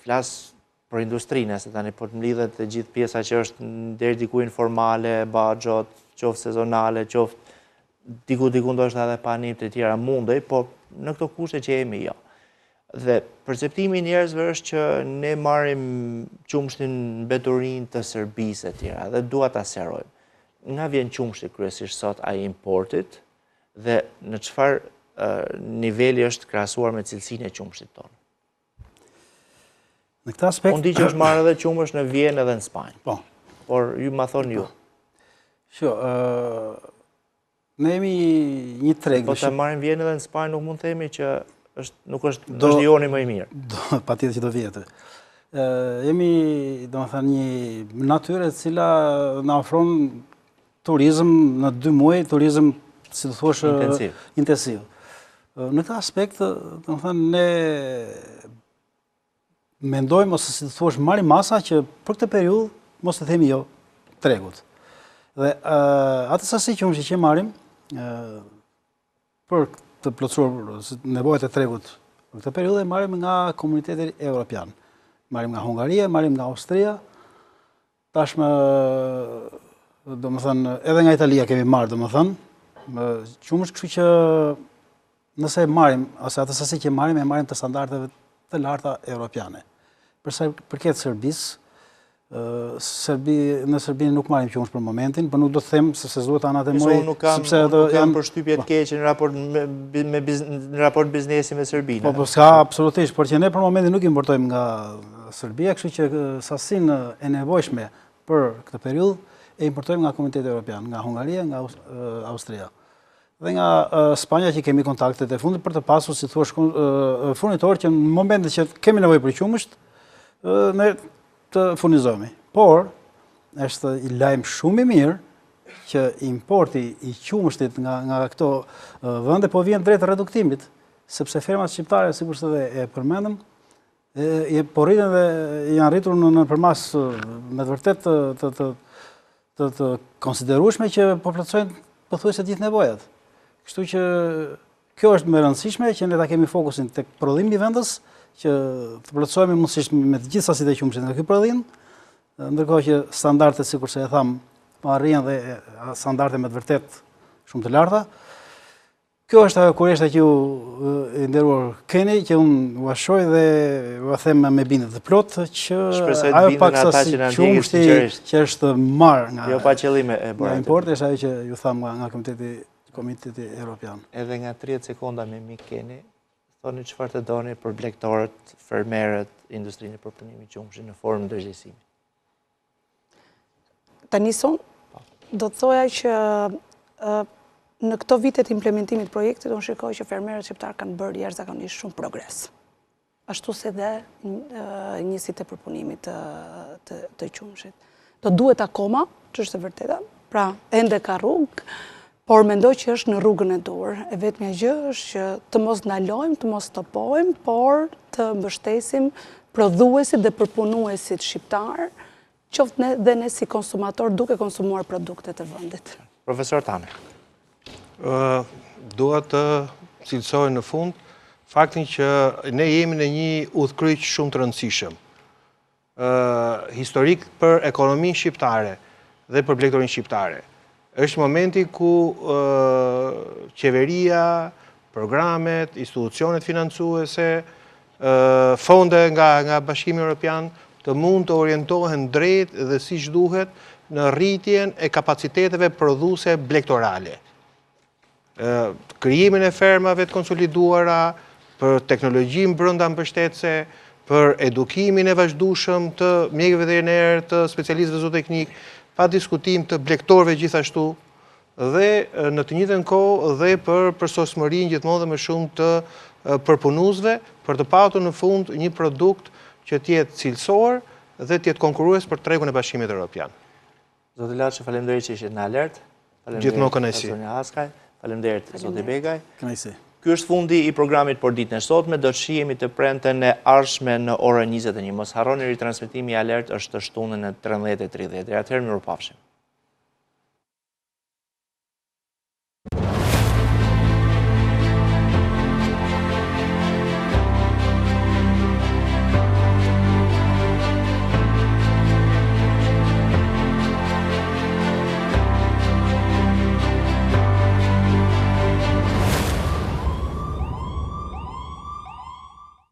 Flas për industrinë, se tani po të mlidhet të gjithë pjesa që është deri diku informale, baxhot, qoftë sezonale, qoftë diku ndoshta edhe pa nimë të tjera mundej, po në këto kushte që jemi jo. Dhe perceptimi i njerëzve është që ne marrim qumshtin mbeturinë të Serbisë e tjera dhe dua ta sqarojmë. Nga vjen qumshti kryesisht sot ai importit dhe në çfarë niveli është krahasuar me cilësinë e qumshtit tonë. Në këtë aspekt... Unë di që është marrë edhe qumësh në Vjenë edhe në Spanjë. Po. Por ju ma thonë ju. Ne jemi një treg. Po të marrim vjen edhe në Spanjë nuk mund të themi që nuk është regioni më i mirë. Patjetër që do vjetë. Jemi, domethënë, një natyrë e cila na ofron turizëm në 2 muaj, turizëm, si të thosh, intensiv. Në këtë aspekt, domethënë, ne mendojmë ose si të thosh marrim masa që për këtë periudhë mos të themi jo tregut. Dhe atë sasi qumshi që marrim për të plotësuar nevojat e tregut për këtë periudhë marrim nga komuniteti evropian. Marrim nga Hungaria, marrim nga Austria. Tashmë domethënë edhe nga Italia kemi marrë domethënë qumësh, kështu që nëse marrim ose atë sasi që marrim e marrim të standardeve të larta evropiane. Për sa i përket Serbisë, në Serbinë nuk marrim qumësh për momentin, por nuk do të them se duhet anat e muaj, sepse kam përshtypje të keqe në raport biznesi me Serbinë. Po s'ka absolutisht, por që ne për momentin nuk importojmë nga Serbia, kështu që sasinë e nevojshme për këtë periudhë e importojmë nga Komuniteti Evropian, nga Hungaria, nga Austria. Dhe nga Spanja që kemi kontaktet e fundit për të pasur, si thua, furnitor që në momentet që kemi nevojë për qumësht, ne të furnizojmë. Por, është i lajm shumë i mirë që importi i qumështit nga këto vende po vjen drejt reduktimit, sepse fermat shqiptare, sikur se dhe e përmendëm, po rritën dhe janë rritur në përmas me të vërtet të konsiderueshme që po plotësojnë pothuajse të gjithë nevojat. Kështu që kjo është më e rëndësishme që ne ta kemi fokusin tek prodhimi i vendës, që të plotësohemi mundësisht me të gjithë sasitë e qumshit nga ky prodhim, ndërkohë që standardet, sikur se e tham, po arrin dhe standarde me të vërtet shumë të larta. Kjo është ajo kureshta që ju i nderuar keni, që unë u shoj dhe u them me bindje të plotë që ajo pak sasi qumshti që është marrë nga jo pa qëllime e nga importi është ajo që ju tham nga Komiteti Evropian. Edhe nga 30 sekonda me mik keni, thoni çfarë të doni për blegtorët, fermerët, industrinë e përpunimit qumshit në formë ndërgjegjësimi. Tani son, do të thoja që në këto vitet implementimit projektit, unë shikoj që fermerët shqiptarë kanë bërë jashtëzakonisht shumë progres. Ashtu se dhe njësitë e përpunimit të qumshit. Do duhet akoma, që është e vërteta, pra ende ka rrugë, por mendoj që është në rrugën e dur. E vetmja gjë është që të mos ndalojmë, të mos stopojmë, por të mbështesim prodhuesit dhe përpunuesit shqiptar, qoftë dhe ne si konsumator duke konsumuar produktet e vendit. Profesor Taner. Dua të cilësoj në fund faktin që ne jemi në një udhkryq shumë të rëndësishëm. Historik për ekonominë shqiptare dhe për blegtorin shqiptare. Është momenti ku qeveria, programet, institucionet financuese, fonde nga Bashkimi Evropian të mund të orientohen drejt dhe siç duhet në rritjen e kapaciteteve prodhuese blegtorale. Krijimin e fermave të konsoliduara, për teknologjinë brenda mbështetëse, për edukimin e vazhdueshëm të mjekëve veterinar, të specialistëve zooteknik, pa diskutim të blegtorëve gjithashtu, dhe në të njëjtën kohë dhe për përsosmërinë gjithmonë dhe më shumë të përpunuesve, për të patur në fund një produkt që të jetë cilësor dhe të jetë konkurrues për tregun e Bashkimit Evropian. Zoti Laçi, faleminderit që ishit në alert. Gjithmonë kënaqësi. Faleminderit zoti Begaj. Kënaqësi. Ky është fundi i programit për ditën e sotme, do të shihemi të premten e ardhshme në orën 21. Mos harroni, ritransmetimi i alert është të shtunën në 13:30. Deri atëherë, mirupafshim.